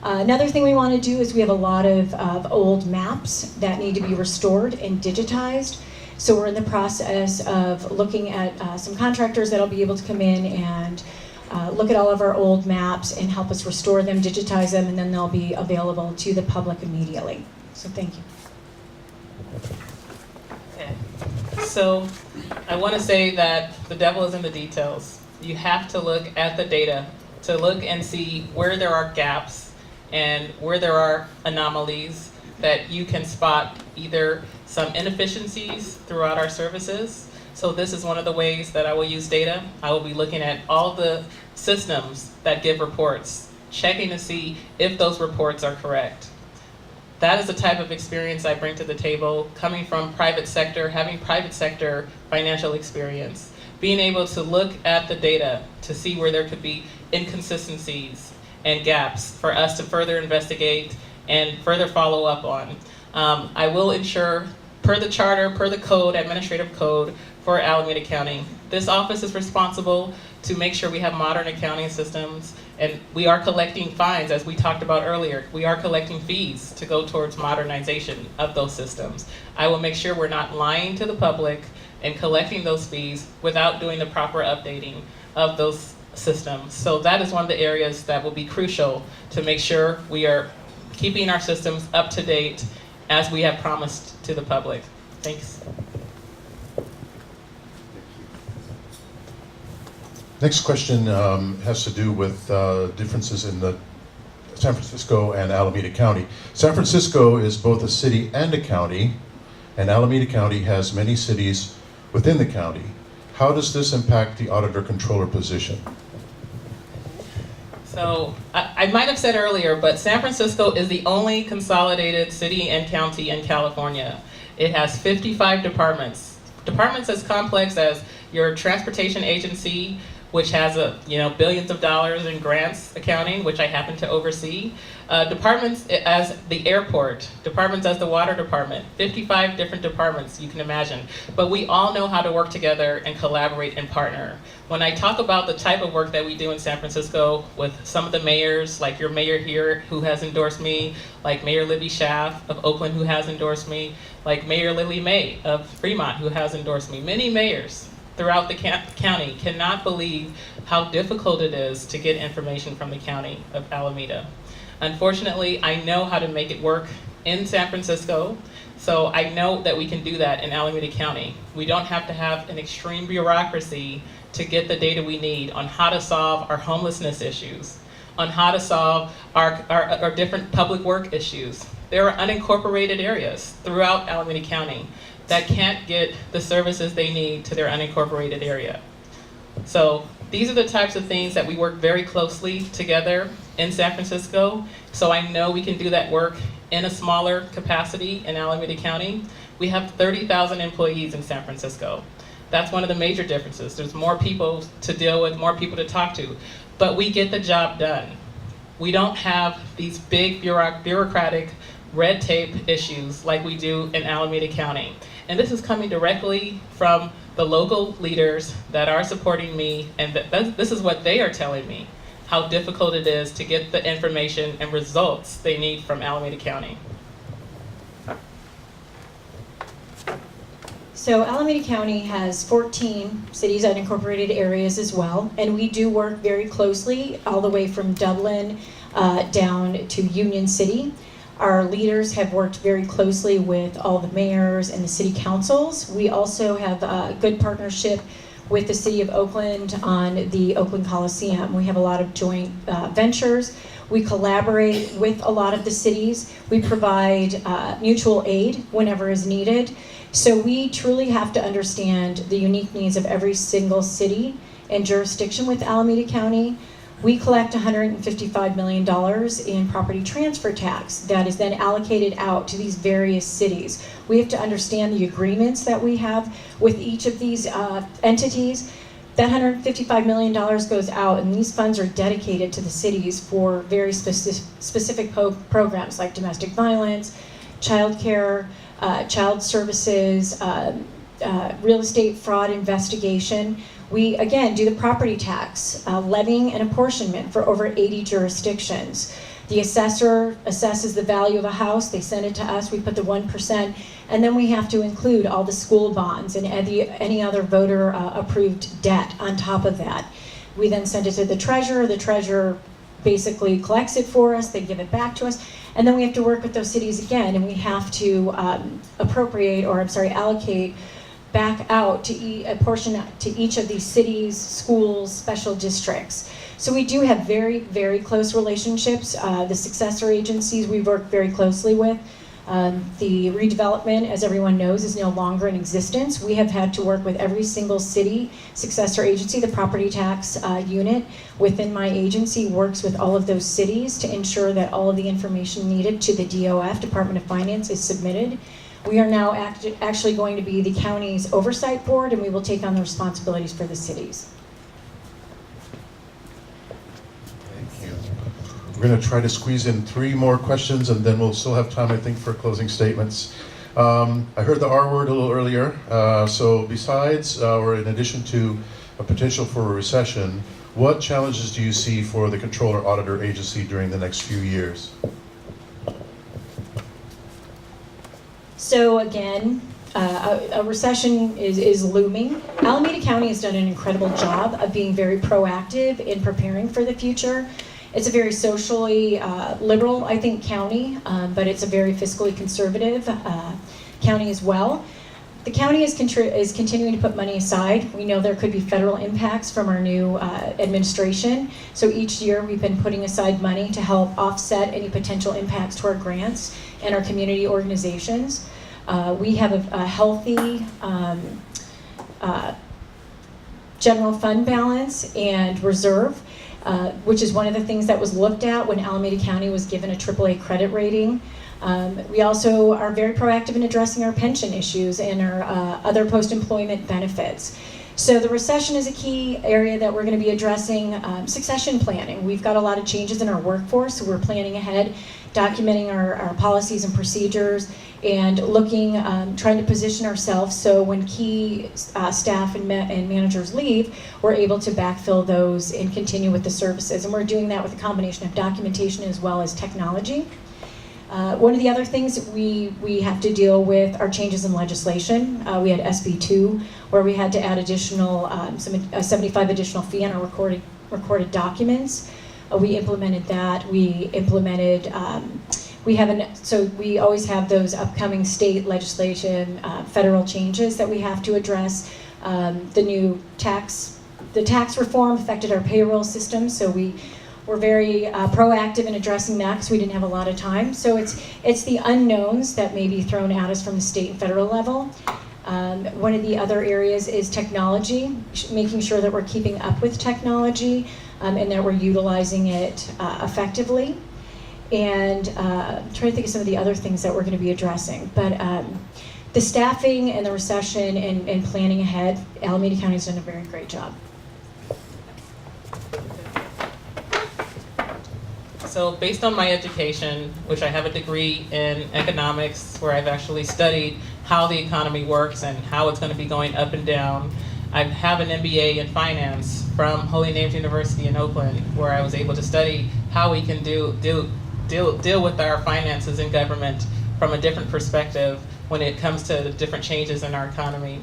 Another thing we want to do is we have a lot of old maps that need to be restored and digitized. So we're in the process of looking at some contractors that'll be able to come in and look at all of our old maps and help us restore them, digitize them, and then they'll be available to the public immediately. So thank you. Okay. So I want to say that the devil is in the details. You have to look at the data to look and see where there are gaps and where there are anomalies that you can spot either some inefficiencies throughout our services. So this is one of the ways that I will use data. I will be looking at all the systems that give reports, checking to see if those reports are correct. That is the type of experience I bring to the table, coming from private sector, having private sector financial experience, being able to look at the data to see where there could be inconsistencies and gaps for us to further investigate and further follow up on. I will ensure, per the charter, per the code, administrative code for Alameda County, this office is responsible to make sure we have modern accounting systems, and we are collecting fines, as we talked about earlier. We are collecting fees to go towards modernization of those systems. I will make sure we're not lying to the public and collecting those fees without doing the proper updating of those systems. So that is one of the areas that will be crucial to make sure we are keeping our systems up to date as we have promised to the public. Thanks. Next question has to do with differences in the San Francisco and Alameda County. San Francisco is both a city and a county, and Alameda County has many cities within the county. How does this impact the auditor-controller position? So I might have said earlier, but San Francisco is the only consolidated city and county in California. It has 55 departments. Departments as complex as your transportation agency, which has billions of dollars in grants accounting, which I happen to oversee. Departments as the airport, departments as the water department, 55 different departments you can imagine. But we all know how to work together and collaborate and partner. When I talk about the type of work that we do in San Francisco with some of the mayors, like your mayor here who has endorsed me, like Mayor Libby Schaaf of Oakland who has endorsed me, like Mayor Lily May of Fremont who has endorsed me, many mayors throughout the county cannot believe how difficult it is to get information from the county of Alameda. Unfortunately, I know how to make it work in San Francisco, so I know that we can do that in Alameda County. We don't have to have an extreme bureaucracy to get the data we need on how to solve our homelessness issues, on how to solve our different public work issues. There are unincorporated areas throughout Alameda County that can't get the services they need to their unincorporated area. So these are the types of things that we work very closely together in San Francisco. So I know we can do that work in a smaller capacity in Alameda County. We have 30,000 employees in San Francisco. That's one of the major differences. There's more people to deal with, more people to talk to, but we get the job done. We don't have these big bureaucratic red tape issues like we do in Alameda County. And this is coming directly from the local leaders that are supporting me, and this is what they are telling me, how difficult it is to get the information and results they need from Alameda County. So Alameda County has 14 cities unincorporated areas as well, and we do work very closely all the way from Dublin down to Union City. Our leaders have worked very closely with all the mayors and the city councils. We also have a good partnership with the city of Oakland on the Oakland Coliseum. We have a lot of joint ventures. We collaborate with a lot of the cities. We provide mutual aid whenever is needed. So we truly have to understand the unique needs of every single city and jurisdiction with Alameda County. We collect $155 million in property transfer tax that is then allocated out to these various cities. We have to understand the agreements that we have with each of these entities. That $155 million goes out, and these funds are dedicated to the cities for very specific programs like domestic violence, child care, child services, real estate fraud investigation. We, again, do the property tax, levying and apportionment for over 80 jurisdictions. The assessor assesses the value of a house, they send it to us, we put the 1%, and then we have to include all the school bonds and any other voter approved debt on top of that. We then send it to the treasurer basically collects it for us, they give it back to us, and then we have to work with those cities again, and we have to allocate back out to a portion to each of these cities, schools, special districts. So we do have very, very close relationships. The successor agencies we work very closely with. The redevelopment, as everyone knows, is no longer in existence. We have had to work with every single city successor agency. The property tax unit within my agency works with all of those cities to ensure that all of the information needed to the DOF, Department of Finance, is submitted. We are now actually going to be the county's oversight board, and we will take on the responsibilities for the cities. Thank you. We're going to try to squeeze in 3 more questions, and then we'll still have time, I think, for closing statements. I heard the R word a little earlier. So besides, or in addition to a potential for a recession, what challenges do you see for the Controller Auditor Agency during the next few years? So again, a recession is looming. Alameda County has done an incredible job of being very proactive in preparing for the future. It's a very socially liberal, I think, county, but it's a very fiscally conservative county as well. The county is continuing to put money aside. We know there could be federal impacts from our new administration. So each year we've been putting aside money to help offset any potential impacts to our grants and our community organizations. We have a healthy general fund balance and reserve, which is one of the things that was looked at when Alameda County was given a AAA credit rating. We also are very proactive in addressing our pension issues and our other post-employment benefits. So the recession is a key area that we're going to be addressing. Succession planning. We've got a lot of changes in our workforce, so we're planning ahead, documenting our policies and procedures, and looking, trying to position ourselves so when key staff and managers leave, we're able to backfill those and continue with the services. And we're doing that with a combination of documentation as well as technology. One of the other things we have to deal with are changes in legislation. We had SB 2, where we had to add additional, a 75 additional fee on our recorded documents. We implemented that. We implemented, so we always have those upcoming state legislation, federal changes that we have to address. The tax reform affected our payroll system, so we're very proactive in addressing that because we didn't have a lot of time. So it's the unknowns that may be thrown at us from the state and federal level. One of the other areas is technology, making sure that we're keeping up with technology and that we're utilizing it effectively. And I'm trying to think of some of the other things that we're going to be addressing. But the staffing and the recession and planning ahead, Alameda County's done a very great job. So based on my education, which I have a degree in economics, where I've actually studied how the economy works and how it's going to be going up and down, I have an MBA in finance from Holy Names University in Oakland, where I was able to study how we can deal with our finances in government from a different perspective when it comes to the different changes in our economy.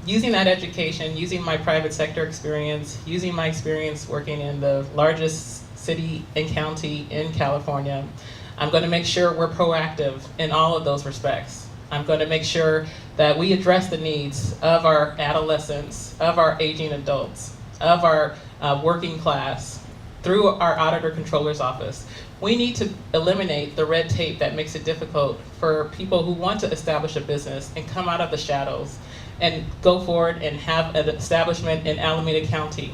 Using that education, using my private sector experience, using my experience working in the largest city and county in California, I'm going to make sure we're proactive in all of those respects. I'm going to make sure that we address the needs of our adolescents, of our aging adults, of our working class through our Auditor-Controller's office. We need to eliminate the red tape that makes it difficult for people who want to establish a business and come out of the shadows and go forward and have an establishment in Alameda County.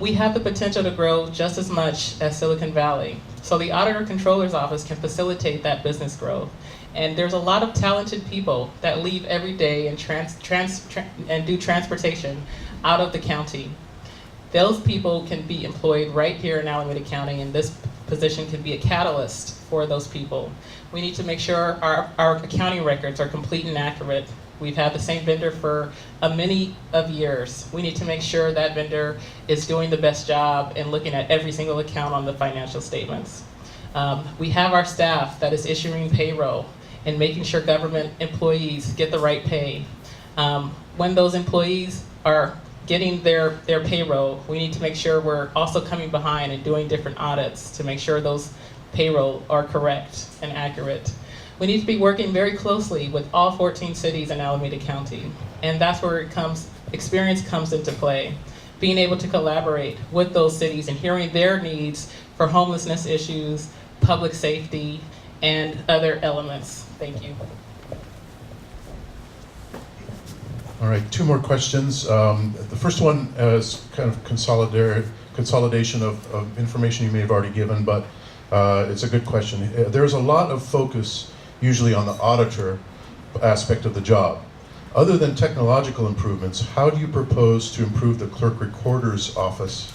We have the potential to grow just as much as Silicon Valley. So the Auditor Controller's Office can facilitate that business growth. And there's a lot of talented people that leave every day and do transportation out of the county. Those people can be employed right here in Alameda County, and this position can be a catalyst for those people. We need to make sure our accounting records are complete and accurate. We've had the same vendor for many of years. We need to make sure that vendor is doing the best job and looking at every single account on the financial statements. We have our staff that is issuing payroll and making sure government employees get the right pay. When those employees are getting their payroll, we need to make sure we're also coming behind and doing different audits to make sure those payroll are correct and accurate. We need to be working very closely with all 14 cities in Alameda County, and that's where experience comes into play. Being able to collaborate with those cities and hearing their needs for homelessness issues, public safety, and other elements. Thank you. All right, 2 more questions. The first one is kind of consolidation of information you may have already given, but it's a good question. There's a lot of focus usually on the auditor aspect of the job. Other than technological improvements, how do you propose to improve the Clerk-Recorder's office?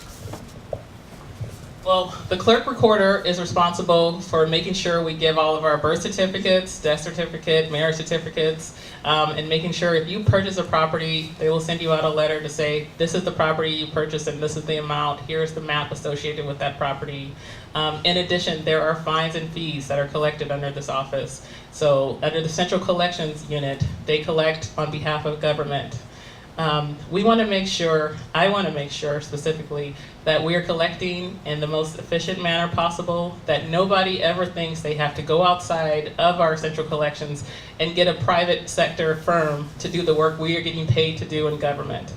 Well, the Clerk-Recorder is responsible for making sure we give all of our birth certificates, death certificate, marriage certificates, and making sure if you purchase a property, they will send you out a letter to say, this is the property you purchased and this is the amount, here's the map associated with that property. In addition, there are fines and fees that are collected under this office. So under the Central Collections Unit, they collect on behalf of government. We want to make sure, I want to make sure specifically, that we are collecting in the most efficient manner possible, that nobody ever thinks they have to go outside of our central collections and get a private sector firm to do the work we are getting paid to do in government.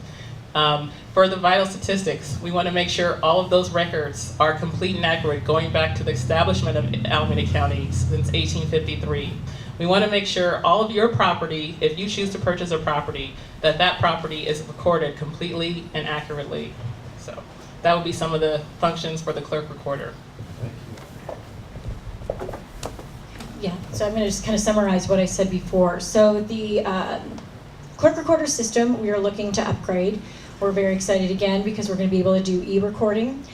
For the vital statistics, we want to make sure all of those records are complete and accurate going back to the establishment of Alameda County since 1853. We want to make sure all of your property, if you choose to purchase a property, that property is recorded completely and accurately. So that would be some of the functions for the Clerk-Recorder. Yeah, so I'm going to just kind of summarize what I said before. So the Clerk-Recorder system we are looking to upgrade. We're very excited again because we're going to be able to do e-recording.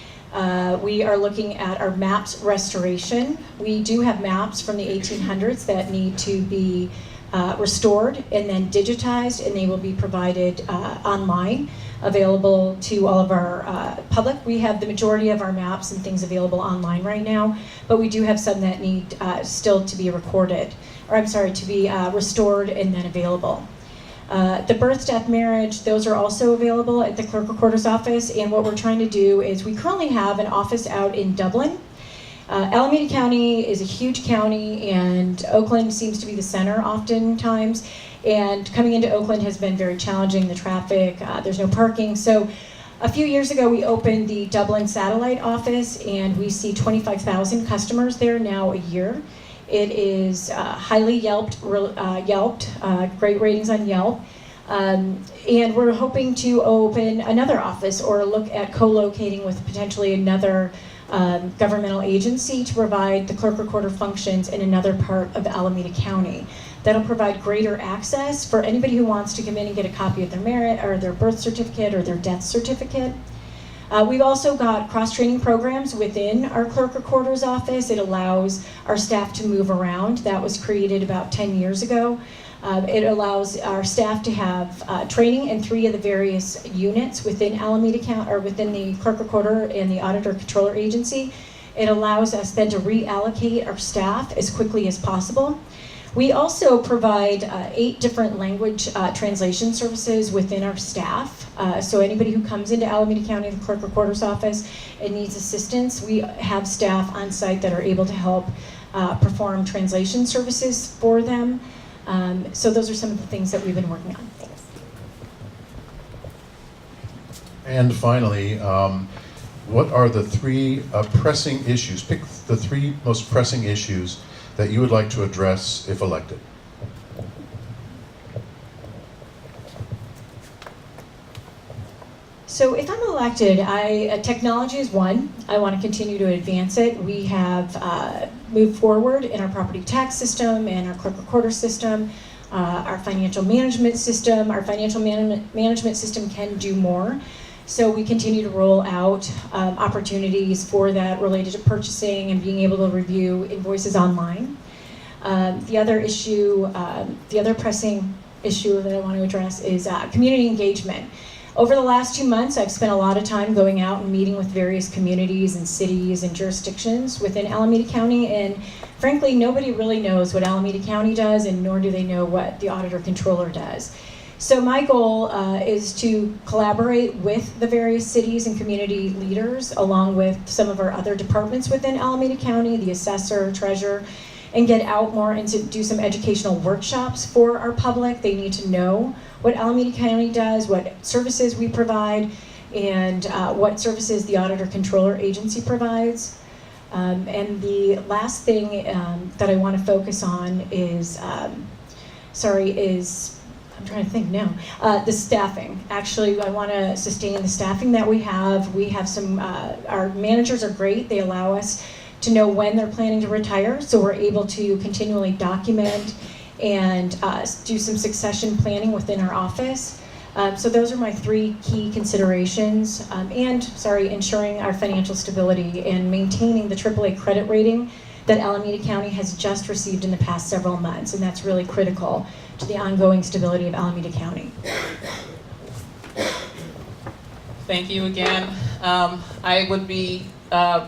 We are looking at our maps restoration. We do have maps from the 1800s that need to be restored and then digitized, and they will be provided online, available to all of our public. We have the majority of our maps and things available online right now, but we do have some that need still to be recorded, or I'm sorry, to be restored and then available. The birth, death, marriage, those are also available at the Clerk-Recorder's office, and what we're trying to do is we currently have an office out in Dublin. Alameda County is a huge county, and Oakland seems to be the center oftentimes, and coming into Oakland has been very challenging, the traffic, there's no parking. So a few years ago we opened the Dublin satellite office, and we see 25,000 customers there now a year. It is highly yelped, great ratings on Yelp. And we're hoping to open another office or look at co-locating with potentially another governmental agency to provide the Clerk-Recorder functions in another part of Alameda County. That'll provide greater access for anybody who wants to come in and get a copy of their merit or their birth certificate or their death certificate. We've also got cross-training programs within our Clerk-Recorder's office. It allows our staff to move around. That was created about 10 years ago. It allows our staff to have training in 3 of the various units within Alameda County, or within the Clerk-Recorder and the Auditor-Controller agency. It allows us then to reallocate our staff as quickly as possible. We also provide 8 different language translation services within our staff. So anybody who comes into Alameda County, the Clerk-Recorder's office, and needs assistance, we have staff on site that are able to help perform translation services for them. So those are some of the things that we've been working on. Thanks. And finally, what are the 3 pressing issues? Pick the 3 most pressing issues that you would like to address if elected. So if I'm elected, technology is one. I want to continue to advance it. We have moved forward in our property tax system and our Clerk-Recorder system, our financial management system. Our financial management system can do more. So we continue to roll out opportunities for that related to purchasing and being able to review invoices online. The other pressing issue that I want to address is community engagement. Over the last 2 months, I've spent a lot of time going out and meeting with various communities and cities and jurisdictions within Alameda County, and frankly, nobody really knows what Alameda County does, and nor do they know what the Auditor-Controller does. So my goal is to collaborate with the various cities and community leaders, along with some of our other departments within Alameda County, the Assessor, Treasurer, and get out more and to do some educational workshops for our public. They need to know what Alameda County does, what services we provide, and what services the Auditor-Controller agency provides. And the last thing that I want to focus on is, I'm trying to think now, the staffing. Actually, I want to sustain the staffing that we have. We have some, our managers are great. They allow us to know when they're planning to retire, so we're able to continually document and do some succession planning within our office. So those are my 3 key considerations, ensuring our financial stability and maintaining the AAA credit rating that Alameda County has just received in the past several months, and that's really critical to the ongoing stability of Alameda County. Thank you again. I would be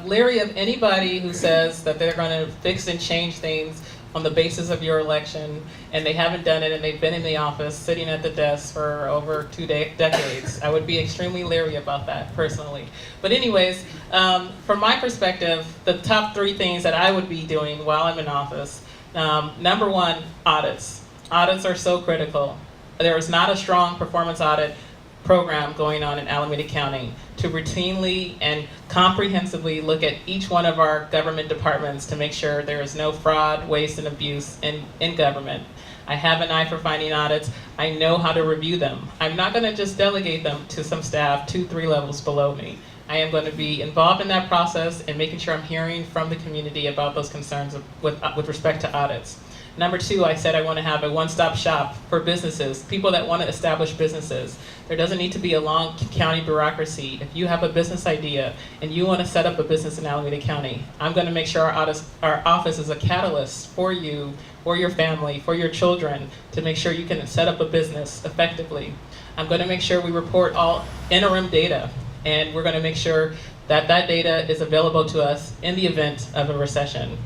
leery of anybody who says that they're going to fix and change things on the basis of your election, and they haven't done it, and they've been in the office sitting at the desk for over 2 decades. I would be extremely leery about that personally. But anyways, from my perspective, the top 3 things that I would be doing while I'm in office, number 1, audits. Audits are so critical. There is not a strong performance audit program going on in Alameda County to routinely and comprehensively look at each one of our government departments to make sure there is no fraud, waste, and abuse in government. I have an eye for finding audits. I know how to review them. I'm not going to just delegate them to some staff 2-3 levels below me. I am going to be involved in that process and making sure I'm hearing from the community about those concerns with respect to audits. Number 2, I said I want to have a one-stop shop for businesses, people that want to establish businesses. There doesn't need to be a long county bureaucracy. If you have a business idea and you want to set up a business in Alameda County, I'm going to make sure our office is a catalyst for you, for your family, for your children, to make sure you can set up a business effectively. I'm going to make sure we report all interim data, and we're going to make sure that data is available to us in the event of a recession,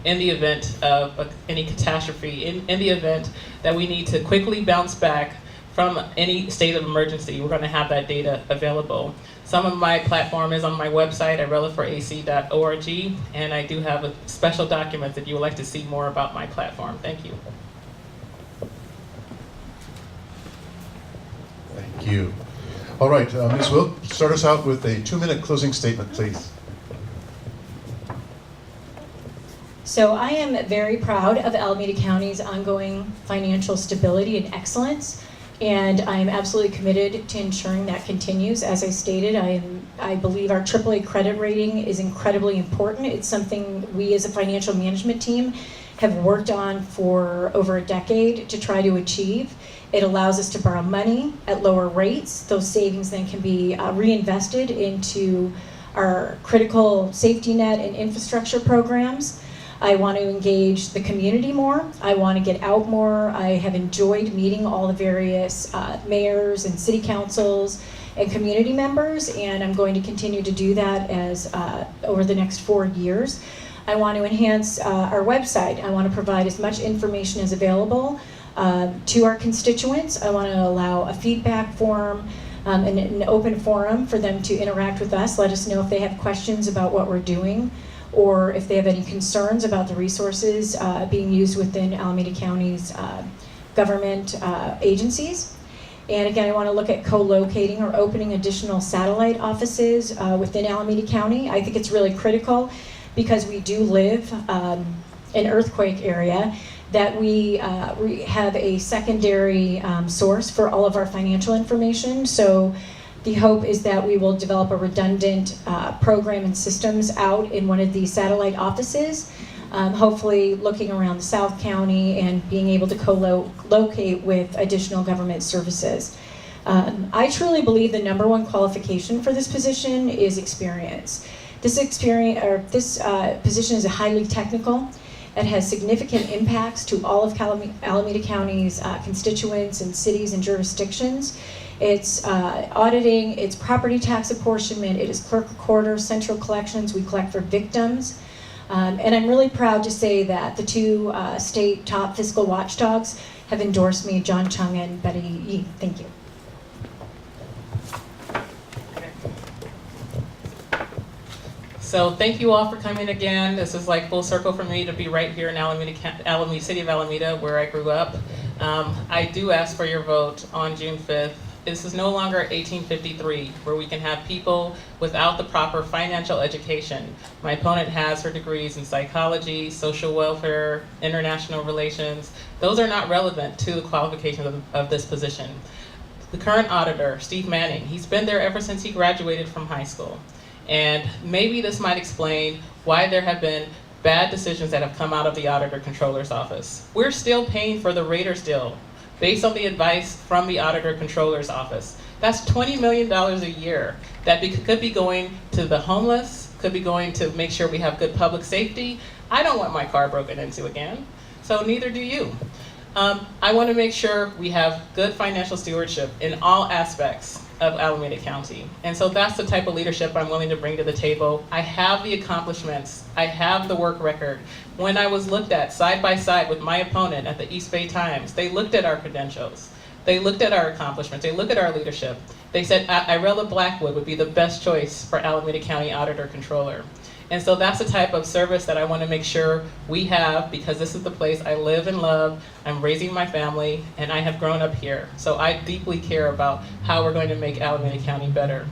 in the event of any catastrophe, in the event that we need to quickly bounce back from any state of emergency. We're going to have that data available. Some of my platform is on my website, irelaforac.org, and I do have a special document if you would like to see more about my platform. Thank you. Thank you. All right, Ms. Wilk, start us out with a 2-minute closing statement, please. So I am very proud of Alameda County's ongoing financial stability and excellence, and I am absolutely committed to ensuring that continues. As I stated, I believe our AAA credit rating is incredibly important. It's something we as a financial management team have worked on for over a decade to try to achieve. It allows us to borrow money at lower rates. Those savings then can be reinvested into our critical safety net and infrastructure programs. I want to engage the community more. I want to get out more. I have enjoyed meeting all the various mayors and city councils and community members, and I'm going to continue to do that as over the next 4 years. I want to enhance our website. I want to provide as much information as available to our constituents. I want to allow a feedback form and an open forum for them to interact with us, let us know if they have questions about what we're doing, or if they have any concerns about the resources being used within Alameda County's government agencies. And again, I want to look at co-locating or opening additional satellite offices within Alameda County. I think it's really critical because we do live in an earthquake area, that we have a secondary source for all of our financial information. So The hope is that we will develop a redundant program and systems out in one of these satellite offices, hopefully looking around the South County and being able to co-locate with additional government services. I truly believe the number one qualification for this position is experience. This position is highly technical. It has significant impacts to all of Alameda County's constituents and cities and jurisdictions. It's auditing, it's property tax apportionment, it is Clerk-Recorder, central collections, we collect for victims. And I'm really proud to say that the two state top fiscal watchdogs have endorsed me, John Chung and Betty Yee. Thank you. So thank you all for coming again. This is like full circle for me to be right here in Alameda, City of Alameda, where I grew up. I do ask for your vote on June 5th. This is no longer 1853, where we can have people without the proper financial education. My opponent has her degrees in psychology, social welfare, international relations. Those are not relevant to the qualifications of this position. The current auditor, Steve Manning, he's been there ever since he graduated from high school. And maybe this might explain why there have been bad decisions that have come out of the Auditor-Controller's office. We're still paying for the Raiders deal based on the advice from the Auditor-Controller's office. That's $20 million a year that could be going to the homeless, could be going to make sure we have good public safety. I don't want my car broken into again, so neither do you. I want to make sure we have good financial stewardship in all aspects of Alameda County. And so that's the type of leadership I'm willing to bring to the table. I have the accomplishments. I have the work record. When I was looked at side by side with my opponent at the East Bay Times, they looked at our credentials. They looked at our accomplishments. They looked at our leadership. They said Irella Blackwood would be the best choice for Alameda County Auditor-Controller. And so that's the type of service that I want to make sure we have, because this is the place I live and love. I'm raising my family, and I have grown up here. So I deeply care about how we're going to make Alameda County better.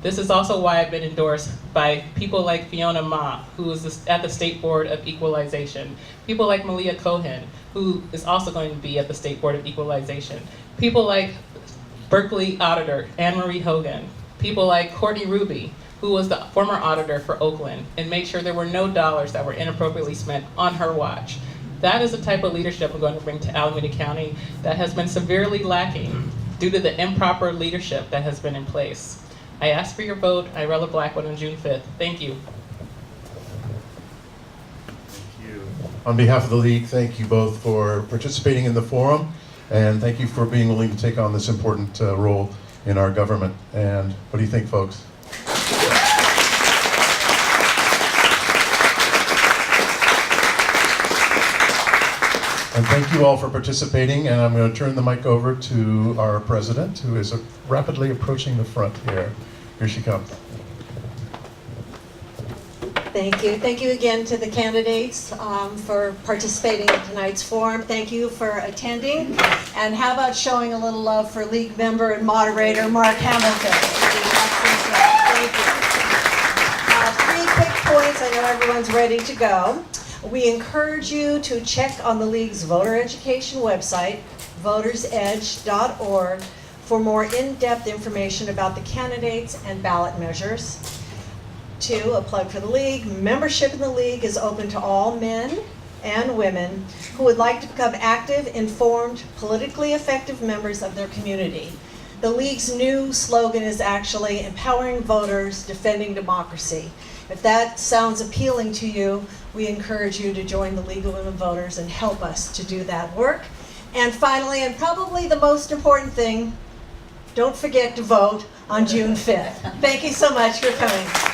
This is also why I've been endorsed by people like Fiona Ma, who is at the State Board of Equalization. People like Malia Cohen, who is also going to be at the State Board of Equalization. People like Berkeley Auditor Anne Marie Hogan. People like Courtney Ruby, who was the former auditor for Oakland and made sure there were no dollars that were inappropriately spent on her watch. That is the type of leadership we're going to bring to Alameda County that has been severely lacking due to the improper leadership that has been in place. I ask for your vote, Irella Blackwood, on June 5th. Thank you. Thank you. On behalf of the League, thank you both for participating in the forum, and thank you for being willing to take on this important role in our government. And what do you think, folks? And thank you all for participating, and I'm going to turn the mic over to our president, who is rapidly approaching the front here. Here she comes. Thank you. Thank you again to the candidates for participating in tonight's forum. Thank you for attending. And how about showing a little love for League member and moderator Mark Hamilton? Thank you. 3 quick points. I know everyone's ready to go. We encourage you to check on the League's voter education website, votersedge.org, for more in-depth information about the candidates and ballot measures. 2, a plug for the League. Membership in the League is open to all men and women who would like to become active, informed, politically effective members of their community. The League's new slogan is actually empowering voters, defending democracy. If that sounds appealing to you, we encourage you to join the League of Women Voters and help us to do that work. And finally, and probably the most important thing, don't forget to vote on June 5th. Thank you so much for coming.